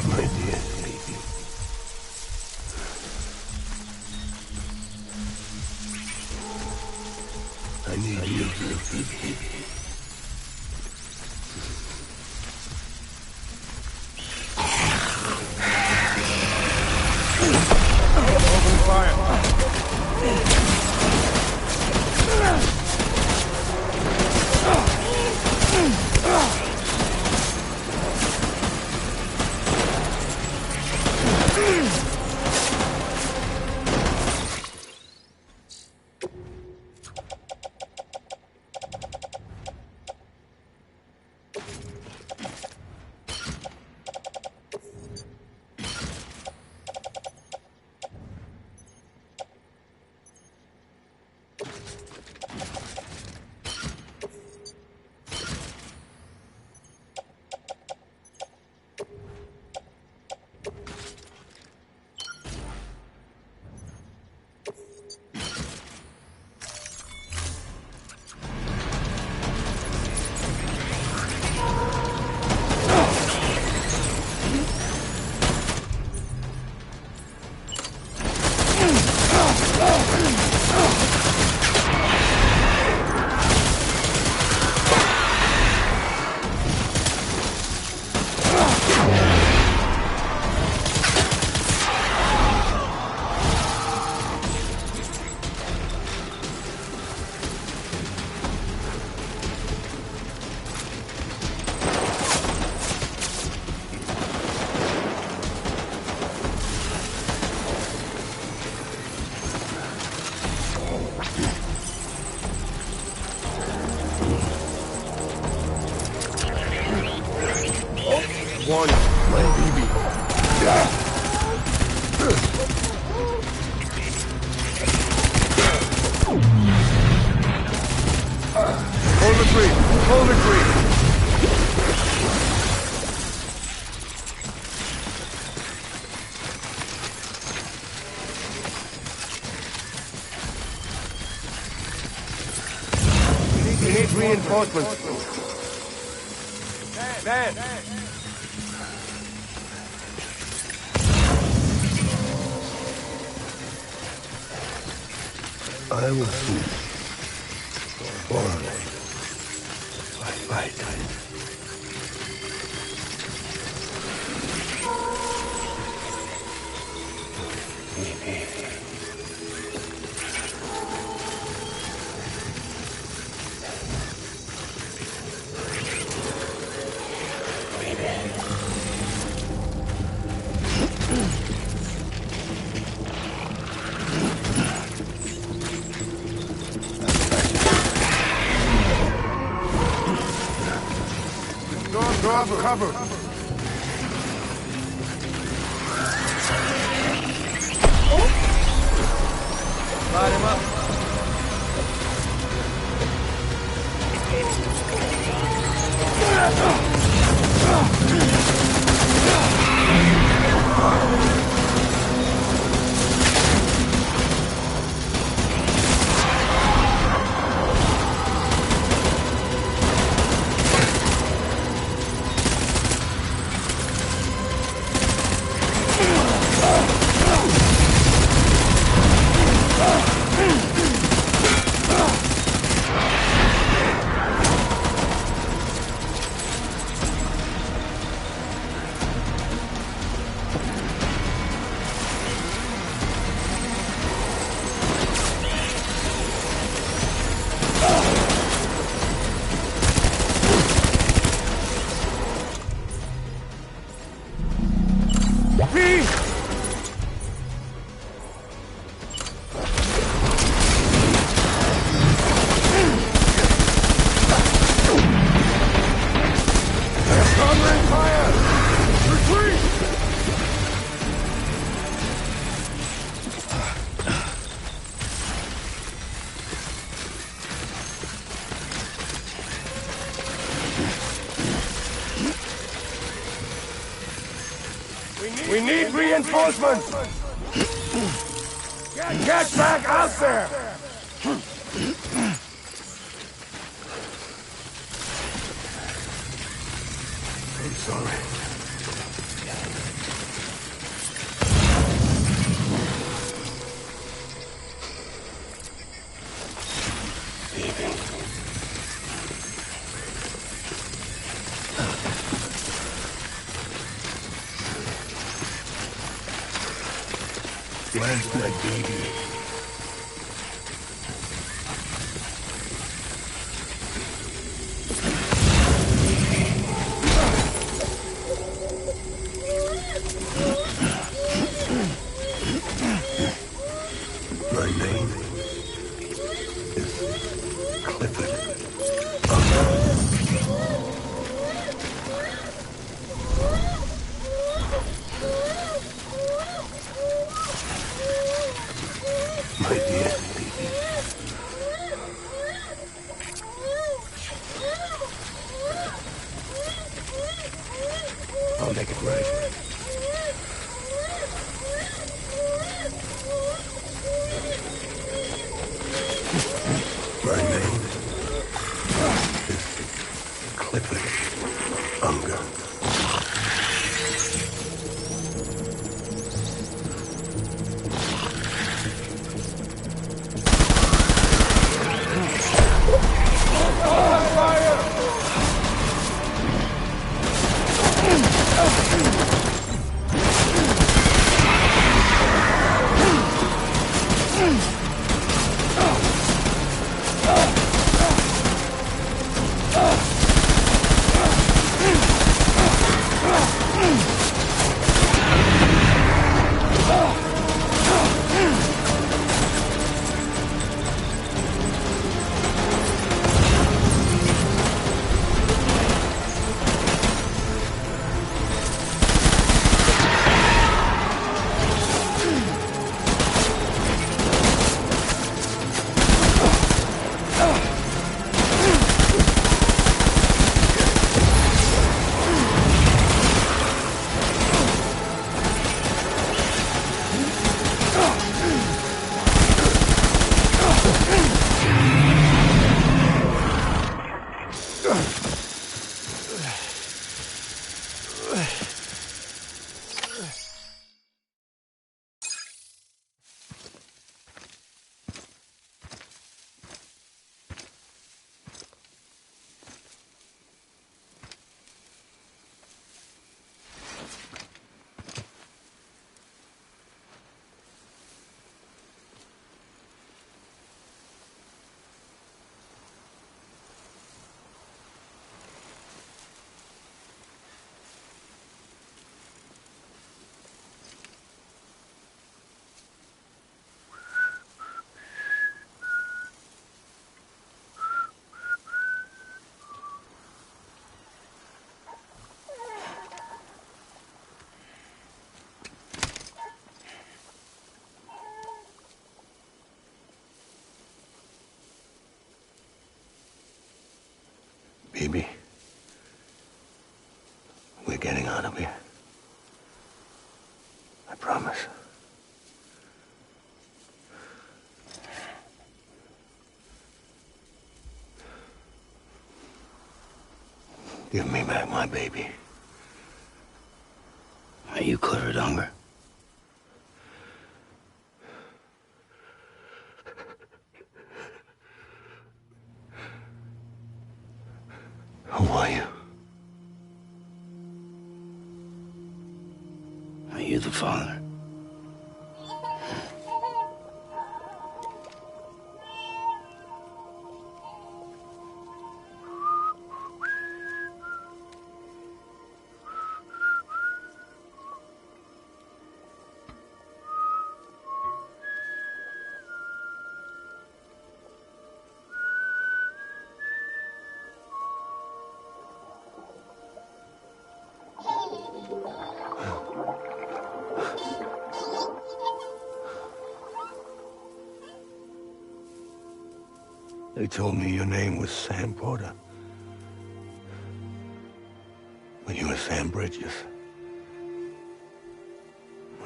My dear baby. I need you, baby. Open fire. One, my baby. Hold the tree. Hold the tree. We need reinforcements. Man. I will see. Alright. Fight. Cover. Light him up. We need reinforcements! Get back out there! Sorry. Where's my baby? My name is Clifford. My dear baby. I'll make it right. My name is Clifford Unger. Baby, we're getting out of here. I promise. Give me back my baby. Are you Clifford Unger? Who are you? Are you the father? They told me your name was Sam Porter. But you were Sam Bridges.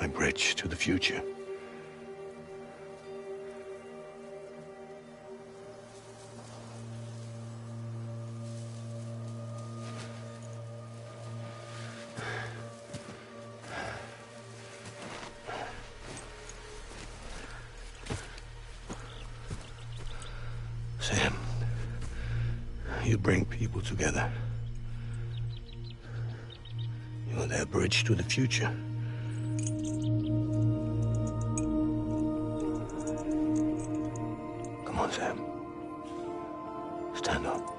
My bridge to the future. You bring people together. You're their bridge to the future. Come on, Sam. Stand up.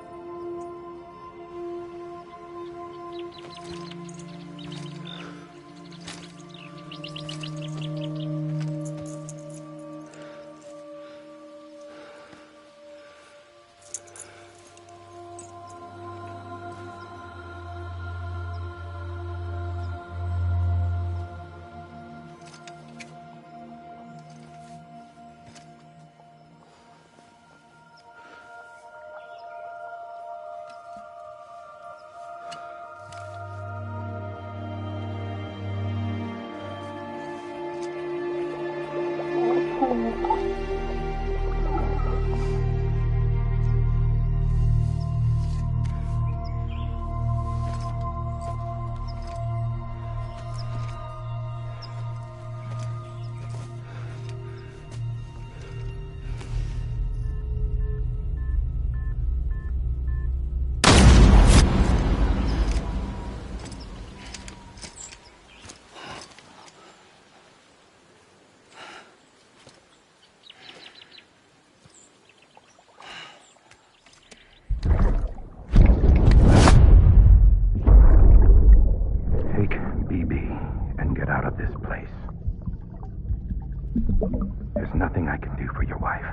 There's nothing I can do for your wife.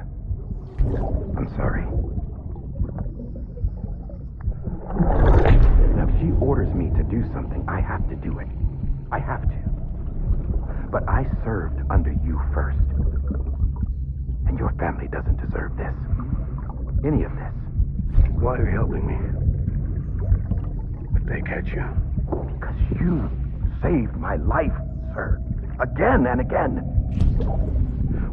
I'm sorry. Now, if she orders me to do something, I have to do it. I have to. But I served under you first. And your family doesn't deserve this. Any of this. Why are you helping me? If they catch you. Because you saved my life, sir. Again and again.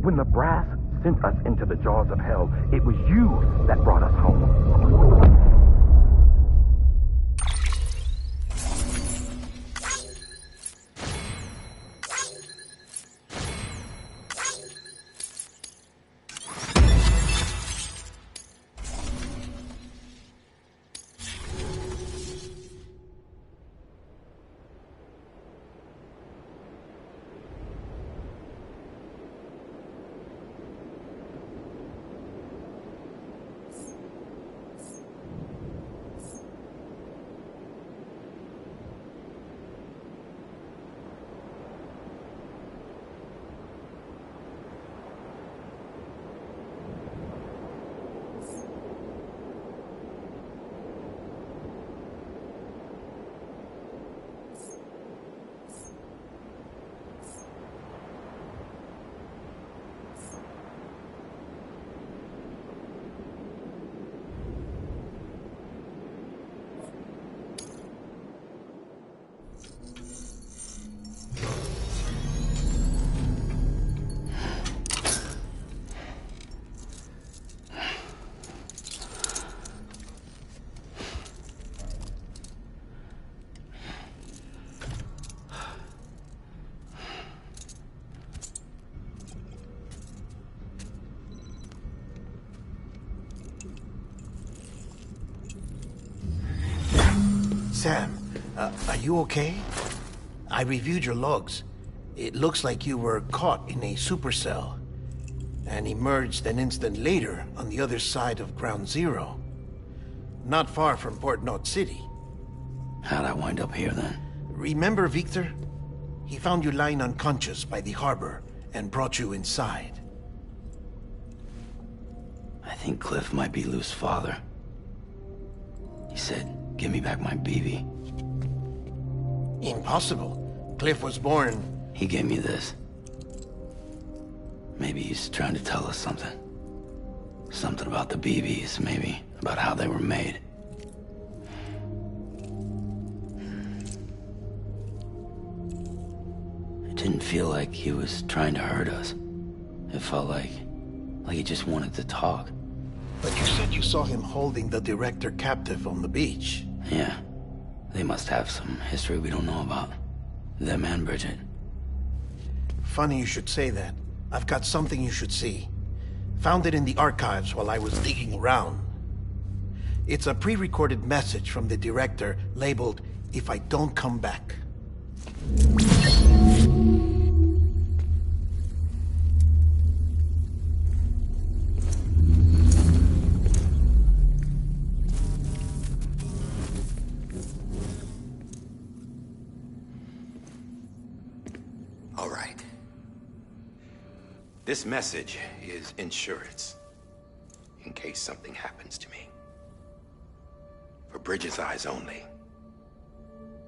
When the brass sent us into the jaws of hell, it was you that brought us home. Sam, are you okay? I reviewed your logs. It looks like you were caught in a supercell and emerged an instant later on the other side of Ground Zero. Not far from Port Knot City. How'd I wind up here then? Remember Victor? He found you lying unconscious by the harbor and brought you inside. I think Cliff might be Lou's father. He said, "Give me back my BB." Impossible. Cliff was born... He gave me this. Maybe he's trying to tell us something. Something about the BBs, maybe. About how they were made. It didn't feel like he was trying to hurt us. It felt like he just wanted to talk. But you said you saw him holding the director captive on the beach. Yeah. They must have some history we don't know about. Them and Bridget. Funny you should say that. I've got something you should see. Found it in the archives while I was digging around. It's a pre-recorded message from the director labeled, "If I Don't Come Back." All right. This message is insurance, in case something happens to me. For Bridget's eyes only.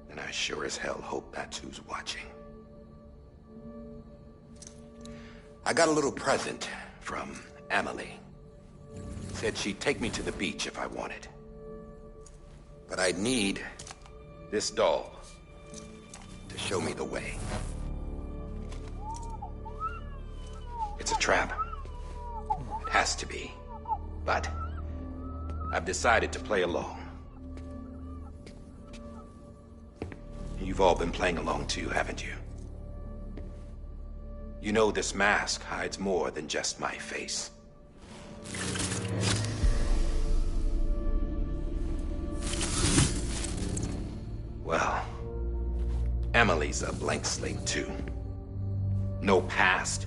And I sure as hell hope that's who's watching. I got a little present from Emily. Said she'd take me to the beach if I wanted. But I'd need this doll to show me the way. It's a trap. It has to be. But I've decided to play along. You've all been playing along too, haven't you? You know this mask hides more than just my face. Well, Emily's a blank slate too. No past,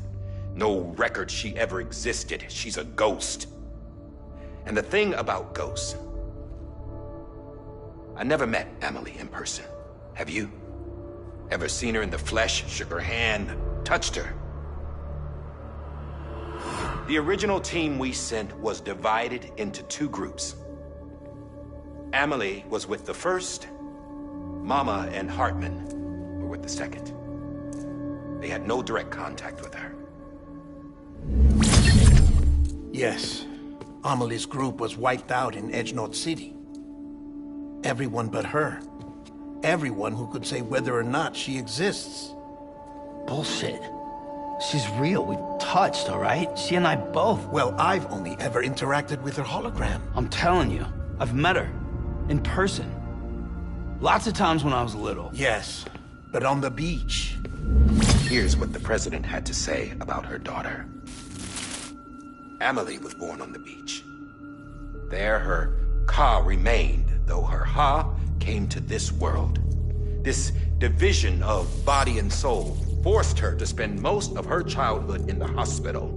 no record she ever existed. She's a ghost. And the thing about ghosts, I never met Emily in person. Have you? Ever seen her in the flesh, shook her hand, touched her? The original team we sent was divided into two groups. Emily was with the first. Mama and Hartman were with the second. They had no direct contact with her. Yes. Amelie's group was wiped out in Edgenorth City. Everyone but her. Everyone who could say whether or not she exists. Bullshit. She's real. We've touched, all right? She and I both. Well, I've only ever interacted with her hologram. I'm telling you, I've met her. In person. Lots of times when I was little. Yes, but on the beach. Here's what the president had to say about her daughter. Emily was born on the beach. There her Ka remained, though her Ha came to this world. This division of body and soul forced her to spend most of her childhood in the hospital.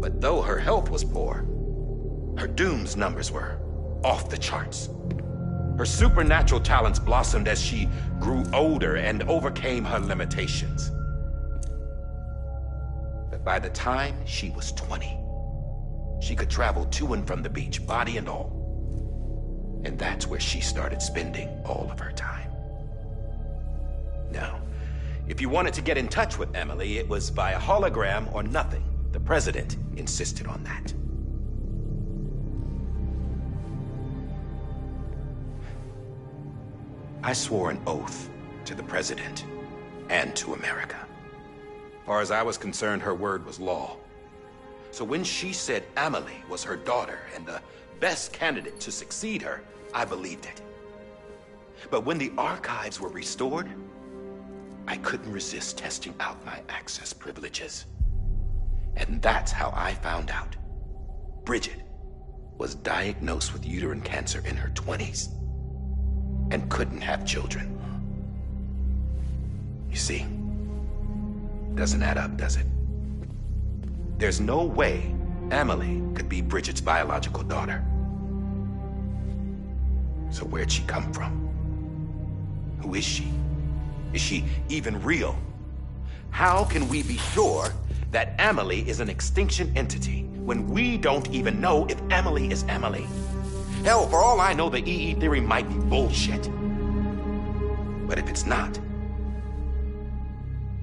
But though her health was poor, her Doom's numbers were off the charts. Her supernatural talents blossomed as she grew older and overcame her limitations. But by the time she was 20, she could travel to and from the beach, body and all. And that's where she started spending all of her time. Now, if you wanted to get in touch with Emily, it was via hologram or nothing. The president insisted on that. I swore an oath to the president and to America. As far as I was concerned, her word was law. So when she said Emily was her daughter and the best candidate to succeed her, I believed it. But when the archives were restored, I couldn't resist testing out my access privileges. And that's how I found out Bridget was diagnosed with uterine cancer in her 20s and couldn't have children. You see, doesn't add up, does it? There's no way Emily could be Bridget's biological daughter. So where'd she come from? Who is she? Is she even real? How can we be sure that Emily is an extinction entity when we don't even know if Emily is Emily? Hell, for all I know, the EE theory might be bullshit. But if it's not,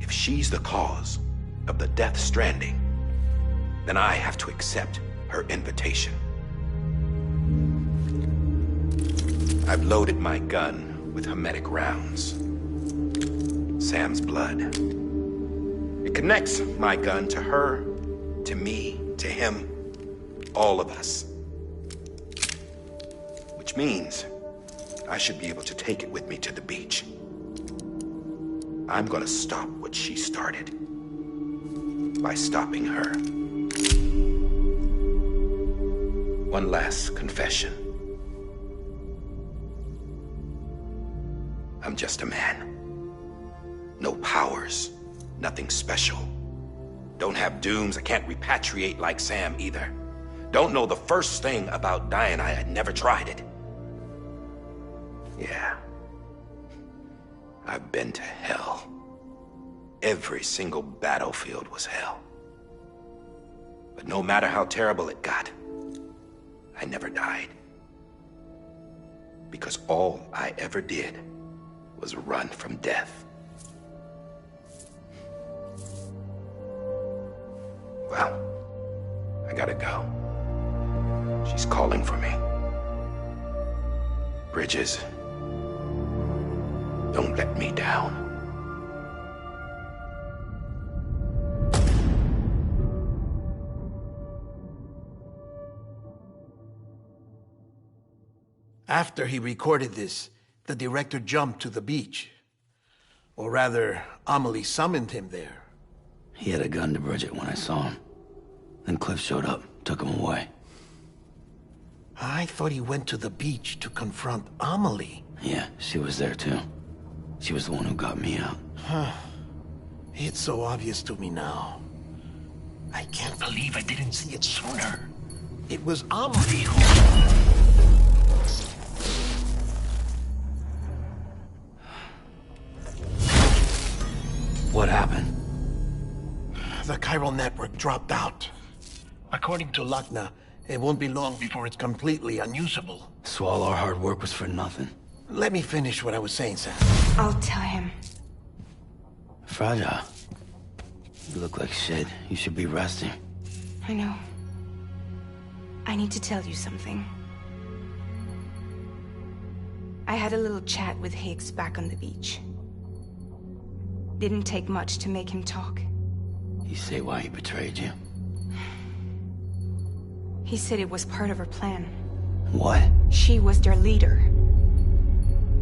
if she's the cause of the death stranding, then I have to accept her invitation. I've loaded my gun with hermetic rounds. Sam's blood. It connects my gun to her, to me, to him, all of us. Which means I should be able to take it with me to the beach. I'm gonna stop what she started by stopping her. One last confession. I'm just a man. No powers, nothing special. Don't have dooms, I can't repatriate like Sam either. Don't know the first thing about dying, I had never tried it. Yeah. I've been to hell. Every single battlefield was hell. But no matter how terrible it got, I never died. Because all I ever did was run from death. Well, I gotta go. She's calling for me. Bridges, don't let me down. After he recorded this, the director jumped to the beach. Or rather, Amelie summoned him there. He had a gun to Bridget when I saw him. Then Cliff showed up, took him away. I thought he went to the beach to confront Amelie. Yeah, she was there too. She was the one who got me out. It's so obvious to me now. I can't believe I didn't see it sooner. It was Amelie who... What happened? The chiral network dropped out. According to Lakhna, it won't be long before it's completely unusable. So all our hard work was for nothing. Let me finish what I was saying, Sam. I'll tell him. Fragile. You look like shit. You should be resting. I know. I need to tell you something. I had a little chat with Higgs back on the beach. Didn't take much to make him talk. You say why he betrayed you? He said it was part of her plan. What? She was their leader.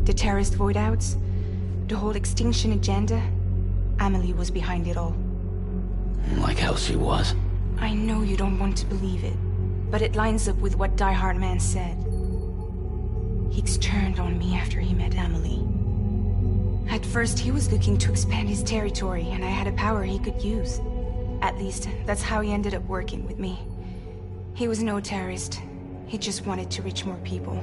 The terrorist voidouts, the whole extinction agenda, Amelie was behind it all. Like hell she was. I know you don't want to believe it, but it lines up with what Die Hard Man said. Higgs turned on me after he met Amelie. At first, he was looking to expand his territory, and I had a power he could use. At least, that's how he ended up working with me. He was no terrorist. He just wanted to reach more people.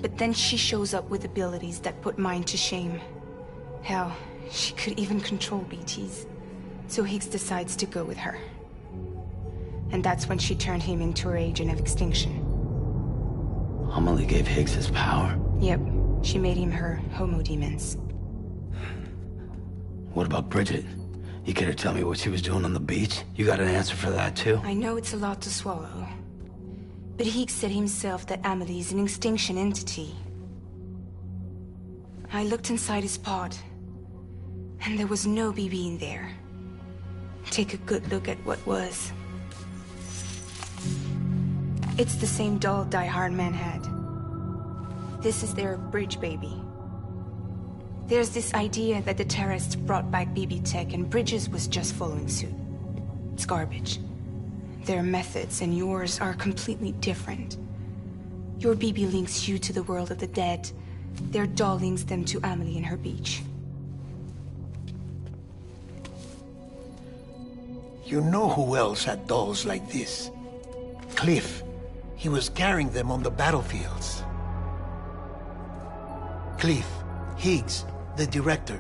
But then she shows up with abilities that put mine to shame. Hell, she could even control BTs. So Higgs decides to go with her. And that's when she turned him into her agent of extinction. Amelie gave Higgs his power? Yep. She made him her homo demons. What about Bridget? You care to tell me what she was doing on the beach? You got an answer for that too? I know it's a lot to swallow. But Higgs said himself that Amelie is an extinction entity. I looked inside his pod, and there was no BB in there. Take a good look at what was. It's the same doll Die Hard Man had. This is their bridge baby. There's this idea that the terrorists brought back BB tech and Bridges was just following suit. It's garbage. Their methods and yours are completely different. Your BB links you to the world of the dead. Their doll links them to Amelie and her beach. You know who else had dolls like this? Cliff. He was carrying them on the battlefields. Cliff, Higgs, the director,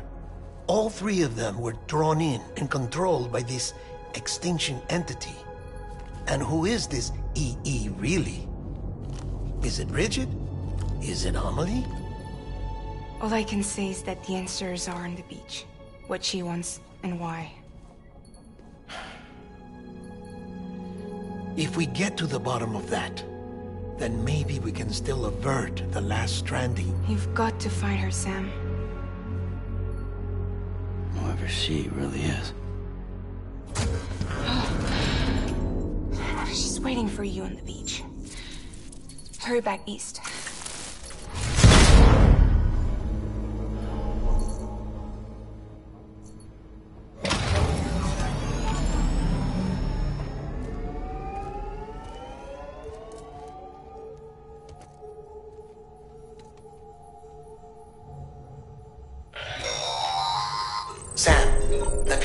all three of them were drawn in and controlled by this extinction entity. And who is this EE really? Is it Bridget? Is it Amelie? All I can say is that the answers are on the beach. What she wants and why. If we get to the bottom of that, then maybe we can still avert the last stranding. You've got to find her, Sam. Whoever she really is. She's waiting for you on the beach. Hurry back east.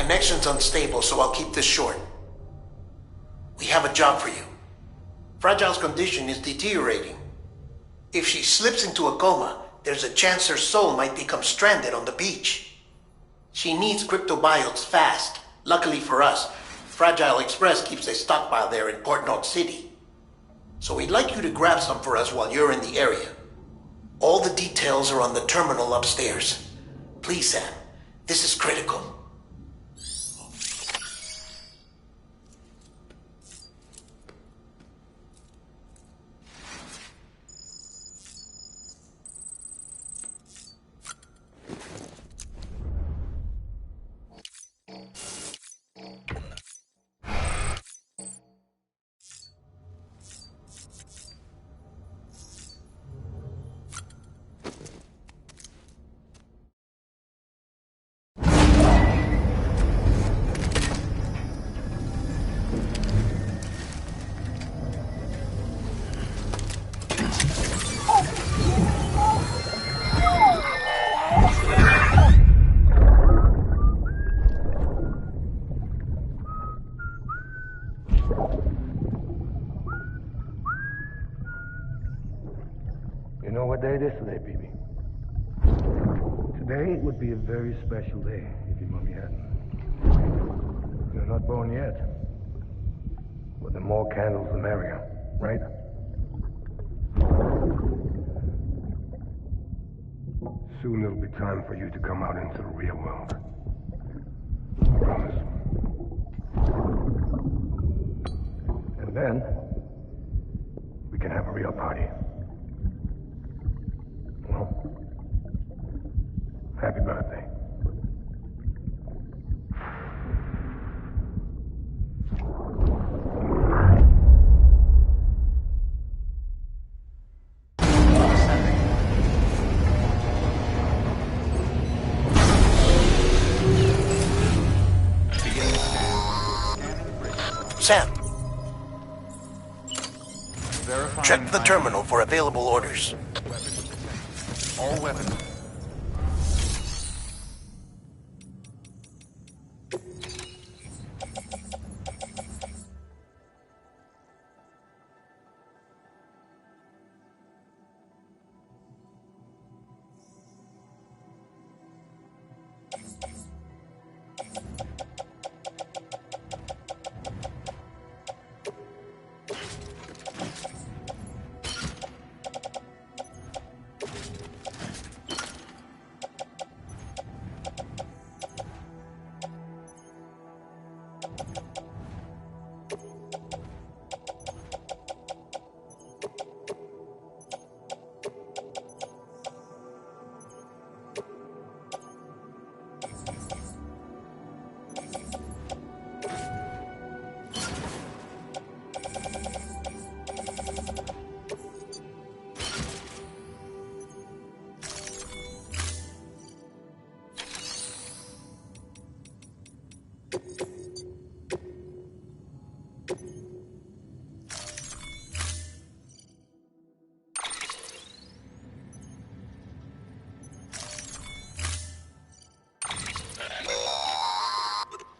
connection's unstable, so I'll keep this short. We have a job for you. Fragile's condition is deteriorating. If she slips into a coma, there's a chance her soul might become stranded on the beach. She needs cryptobiotes fast. Luckily for us, Fragile Express keeps a stockpile there in Port North City. So we'd like you to grab some for us while you're in the area. All the details are on the terminal upstairs. Please, Sam, this is critical. You know what day it is today, BB? Today would be a very special day if your mommy hadn't. You're not born yet. But the more candles, the merrier, right? Soon it'll be time for you to come out into the real world. I promise. And then, we can have a real party. Well, happy birthday. Sam, Verifying check the terminal for available orders. all weapons.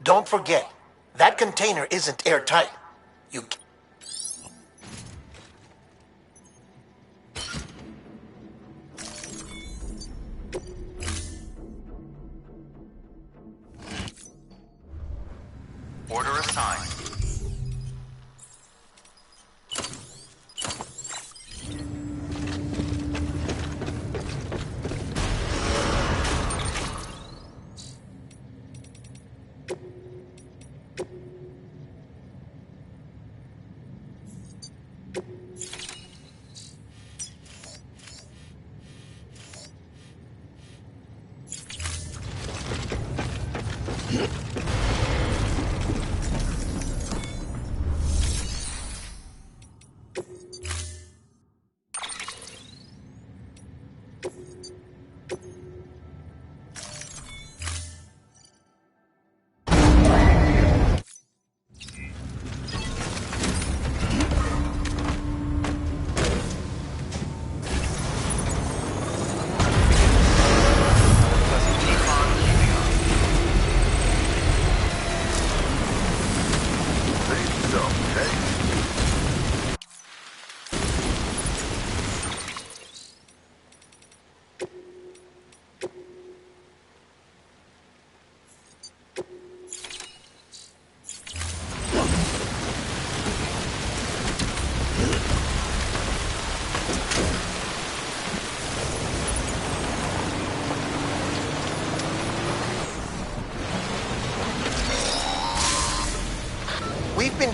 Don't forget, that container isn't airtight. You... Order assigned.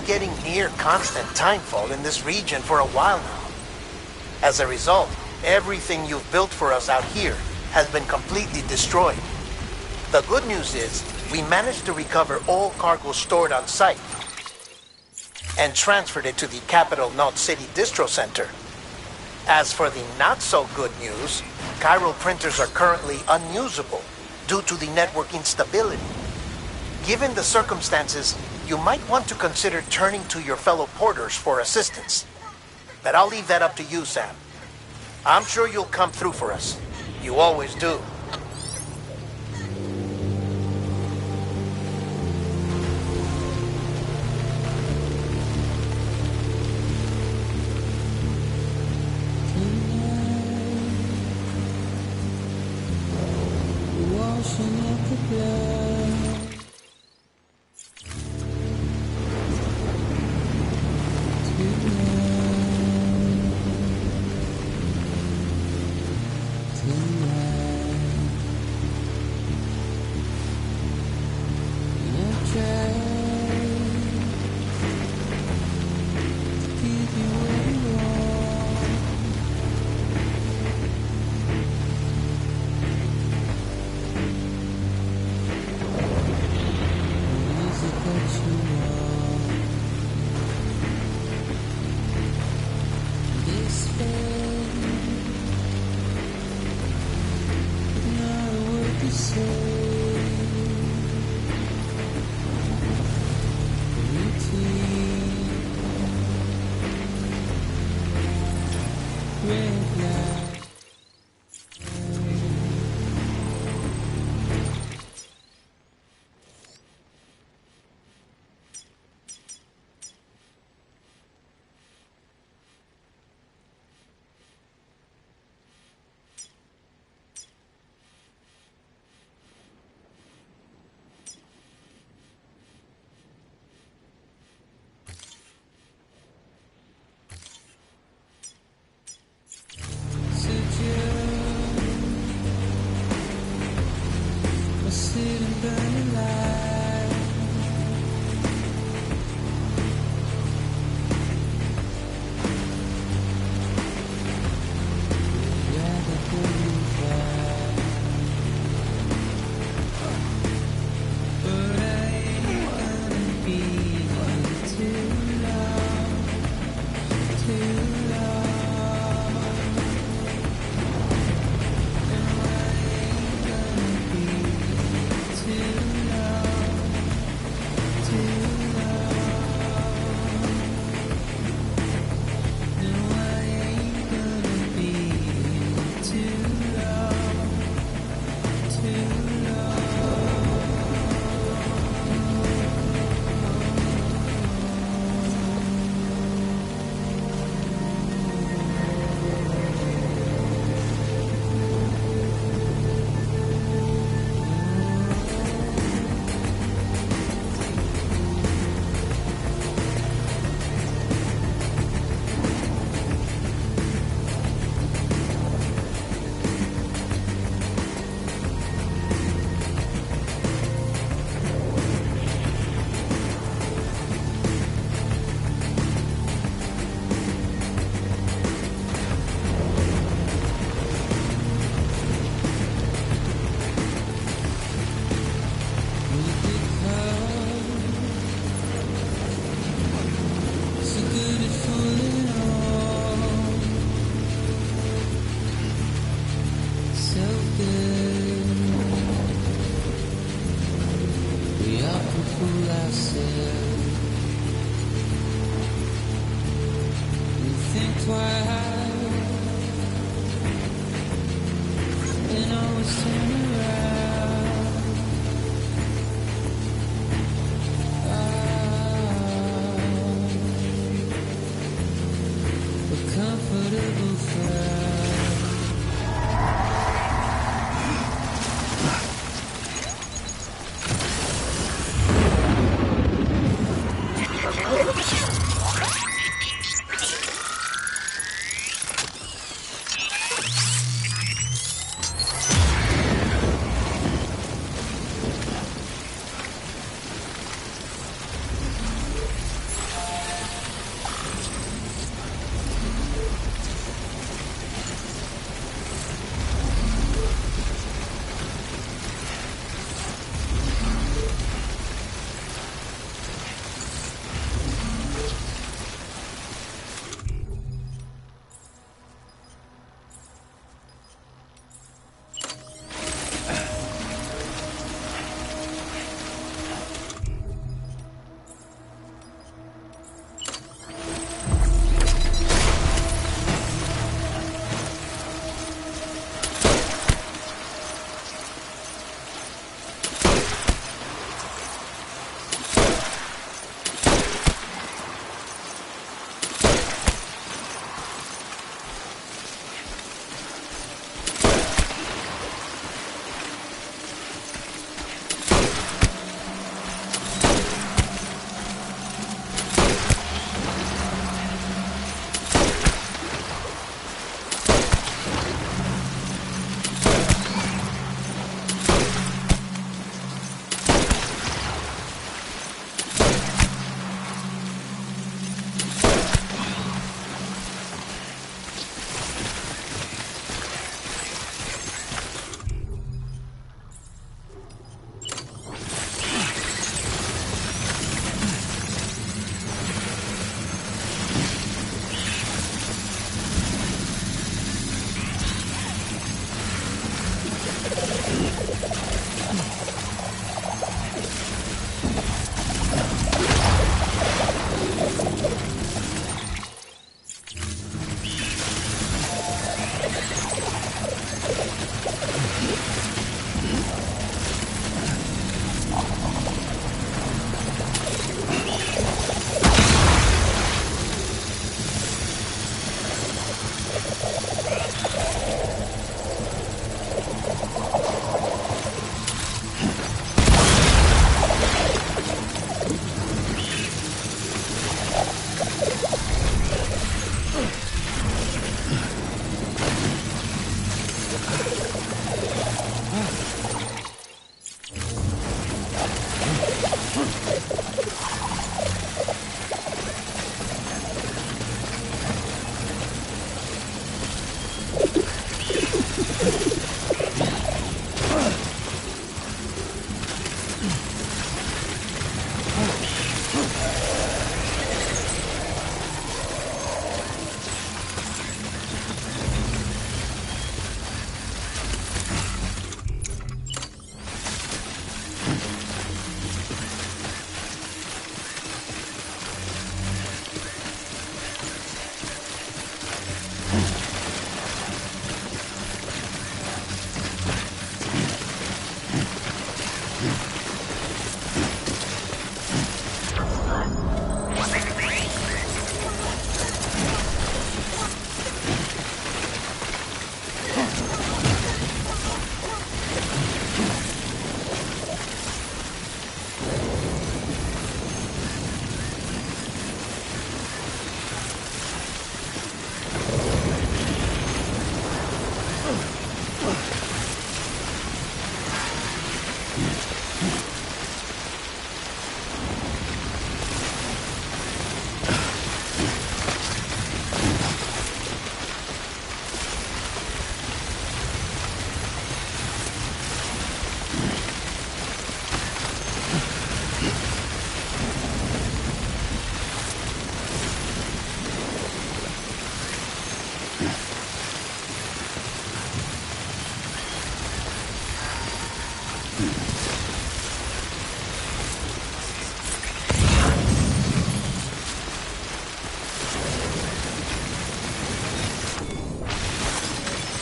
getting near constant timefall in this region for a while now. As a result, everything you've built for us out here has been completely destroyed. The good news is, we managed to recover all cargo stored on site and transferred it to the Capital Knot City Distro Center. As for the not-so-good news, chiral printers are currently unusable due to the network instability. Given the circumstances, you might want to consider turning to your fellow porters for assistance. But I'll leave that up to you, Sam. I'm sure you'll come through for us. You always do.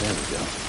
There we go.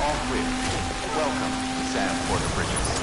All clear. Welcome to Sam Porter Bridges.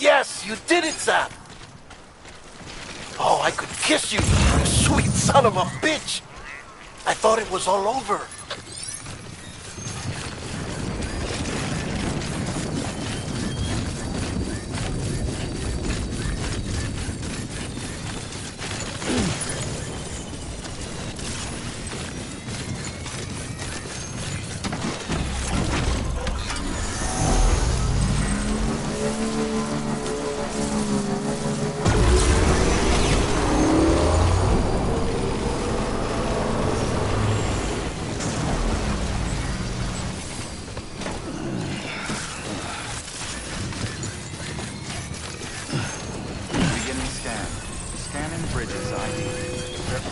Yes, you did it, Sam! Oh, I could kiss you, you sweet son of a bitch! I thought it was all over.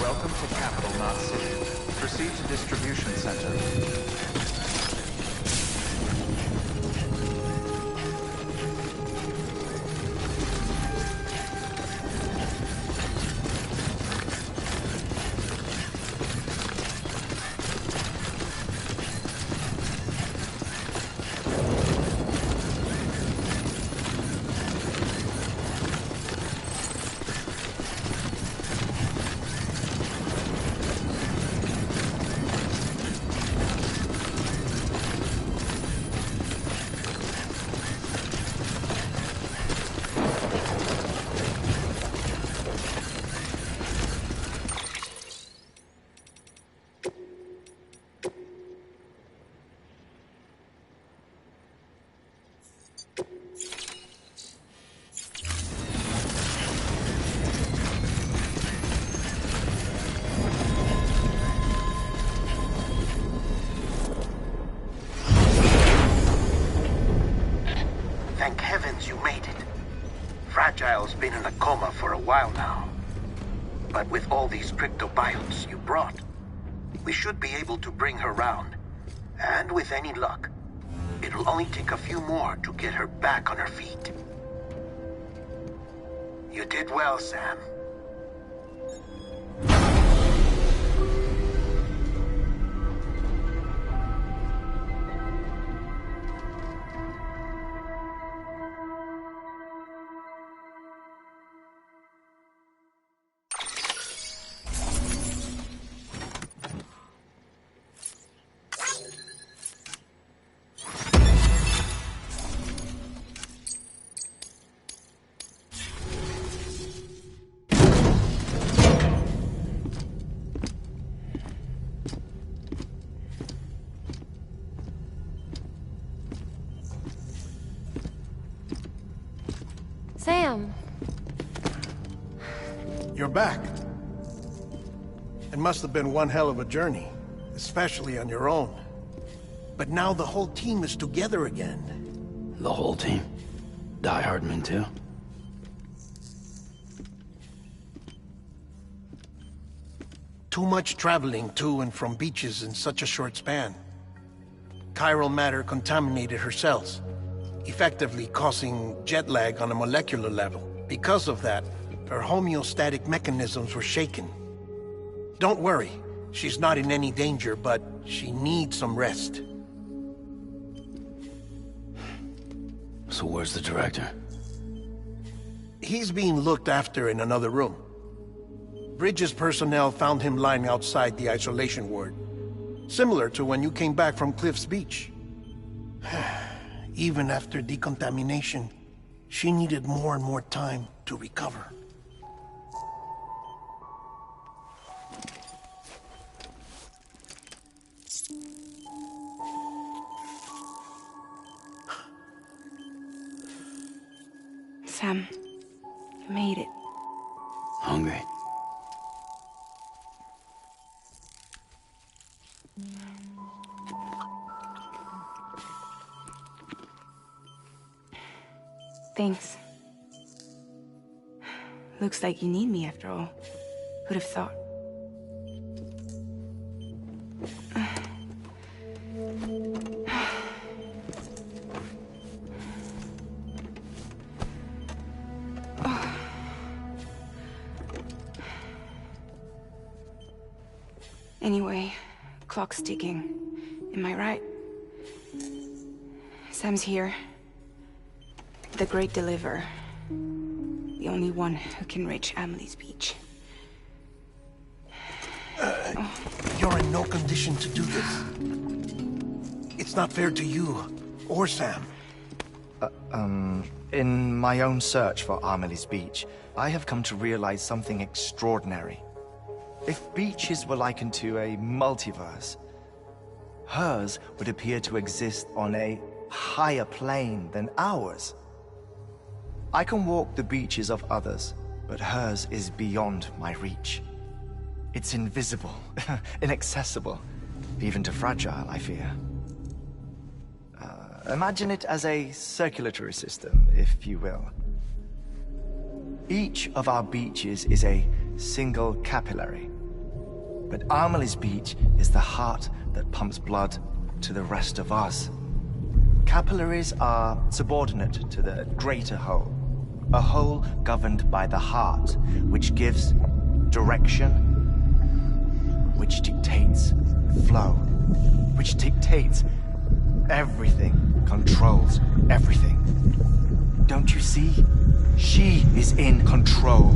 Welcome to Capital, not City. Proceed to Distribution Center. Thank heavens you made it. Fragile's been in a coma for a while now. But with all these cryptobiotes you brought, we should be able to bring her round. And with any luck, it'll only take a few more to get her back on her feet. You did well, Sam. Sam. You're back. It must have been one hell of a journey, especially on your own. But now the whole team is together again. The whole team? Die Hardman too? Too much traveling to and from beaches in such a short span. Chiral matter contaminated her cells, effectively causing jet lag on a molecular level. Because of that, her homeostatic mechanisms were shaken. Don't worry, she's not in any danger, but she needs some rest. So where's the director? He's being looked after in another room. Bridges personnel found him lying outside the isolation ward, similar to when you came back from Cliff's Beach. Even after decontamination, she needed more and more time to recover. Sam, you made it. Hungry? Thanks. Looks like you need me after all. Who'd have thought? Anyway, clock's ticking. Am I right? Sam's here. The Great Deliverer. only one who can reach Amelie's beach. You're in no condition to do this. It's not fair to you or Sam. In my own search for Amelie's beach, I have come to realize something extraordinary. If beaches were likened to a multiverse, hers would appear to exist on a higher plane than ours. I can walk the beaches of others, but hers is beyond my reach. It's invisible, inaccessible, even to fragile, I fear. Imagine it as a circulatory system, if you will. Each of our beaches is a single capillary. But Amelie's beach is the heart that pumps blood to the rest of us. Capillaries are subordinate to the greater whole. A whole governed by the heart, which gives direction, which dictates flow, which dictates everything, controls everything. Don't you see? She is in control.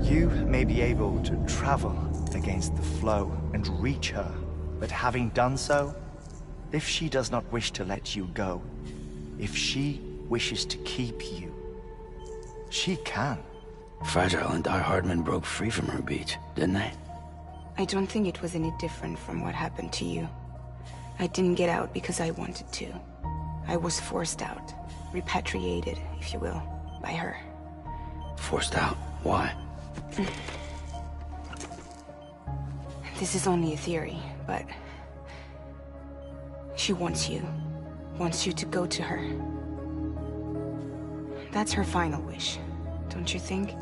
You may be able to travel against the flow and reach her, but having done so, if she does not wish to let you go, if she wishes to keep you, she can. Fragile and Die Hardman broke free from her beach, didn't they? I don't think it was any different from what happened to you. I didn't get out because I wanted to. I was forced out. Repatriated, if you will, by her. Forced out? Why? This is only a theory, but... she wants you. Wants you to go to her. That's her final wish, don't you think?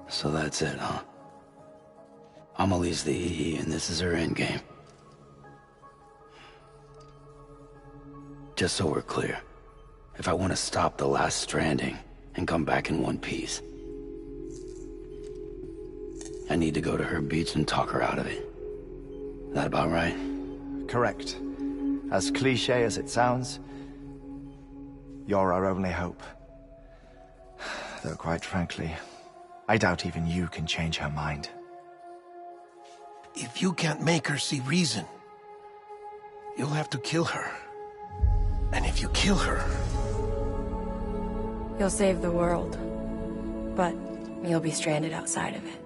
So that's it, huh? Amelie's the EE, and this is her endgame. Just so we're clear, if I want to stop the last Stranding and come back in one piece, I need to go to her beach and talk her out of it. That about right? Correct. As cliché as it sounds, you're our only hope. Though quite frankly, I doubt even you can change her mind. If you can't make her see reason, you'll have to kill her. And if you kill her... You'll save the world, but you'll be stranded outside of it.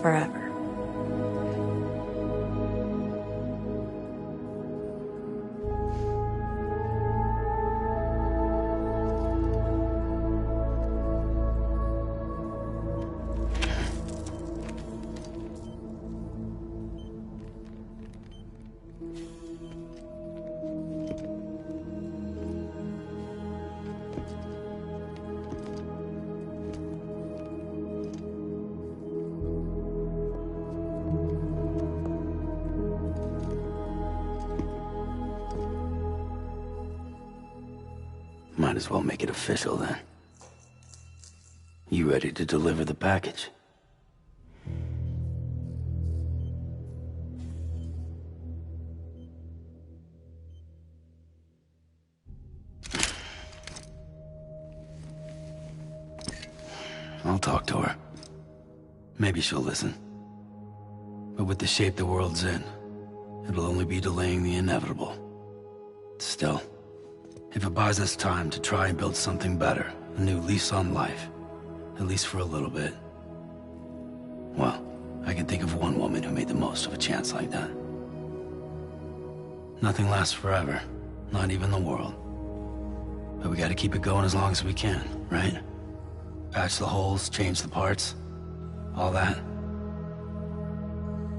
Forever. Might as well make it official then. You ready to deliver the package? I'll talk to her. Maybe she'll listen. But with the shape the world's in, it'll only be delaying the inevitable. Still, if it buys us time to try and build something better, a new lease on life, at least for a little bit, well, I can think of one woman who made the most of a chance like that. Nothing lasts forever, not even the world. But we gotta keep it going as long as we can, right? Patch the holes, change the parts, all that.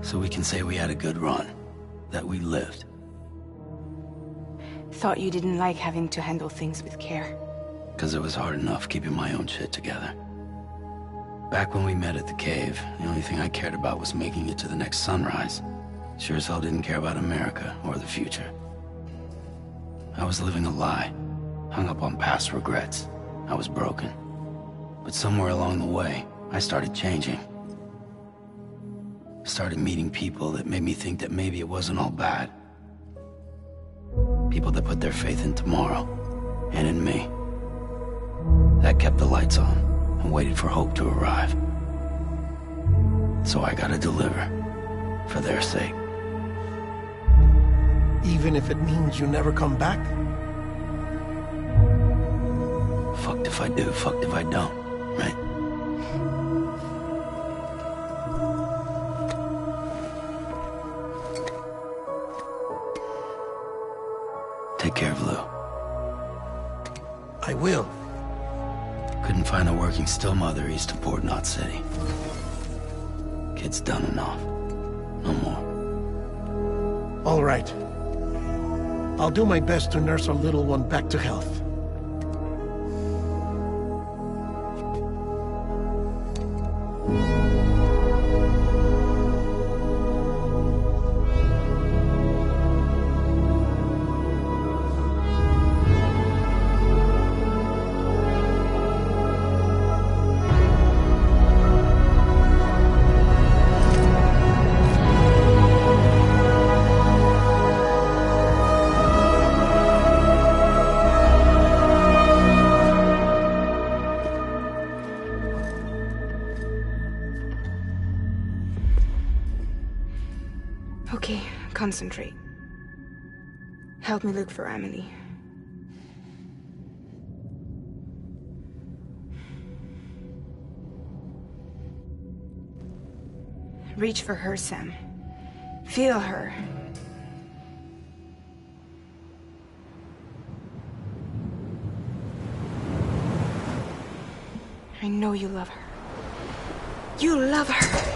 So we can say we had a good run, that we lived. Thought you didn't like having to handle things with care. 'Cause it was hard enough keeping my own shit together. Back when we met at the cave, the only thing I cared about was making it to the next sunrise. Sure as hell didn't care about America or the future. I was living a lie, hung up on past regrets. I was broken. But somewhere along the way, I started changing. Started meeting people that made me think that maybe it wasn't all bad. People that put their faith in tomorrow, and in me. That kept the lights on, and waited for hope to arrive. So I gotta deliver, for their sake. Even if it means you never come back? Fucked if I do, fucked if I don't, right? Take care of Lou. I will. Couldn't find a working still mother east of Port Knot City. Kid's done enough. No more. All right. I'll do my best to nurse our little one back to health. Okay, concentrate. Help me look for Emily. Reach for her, Sam. Feel her. I know you love her. You love her!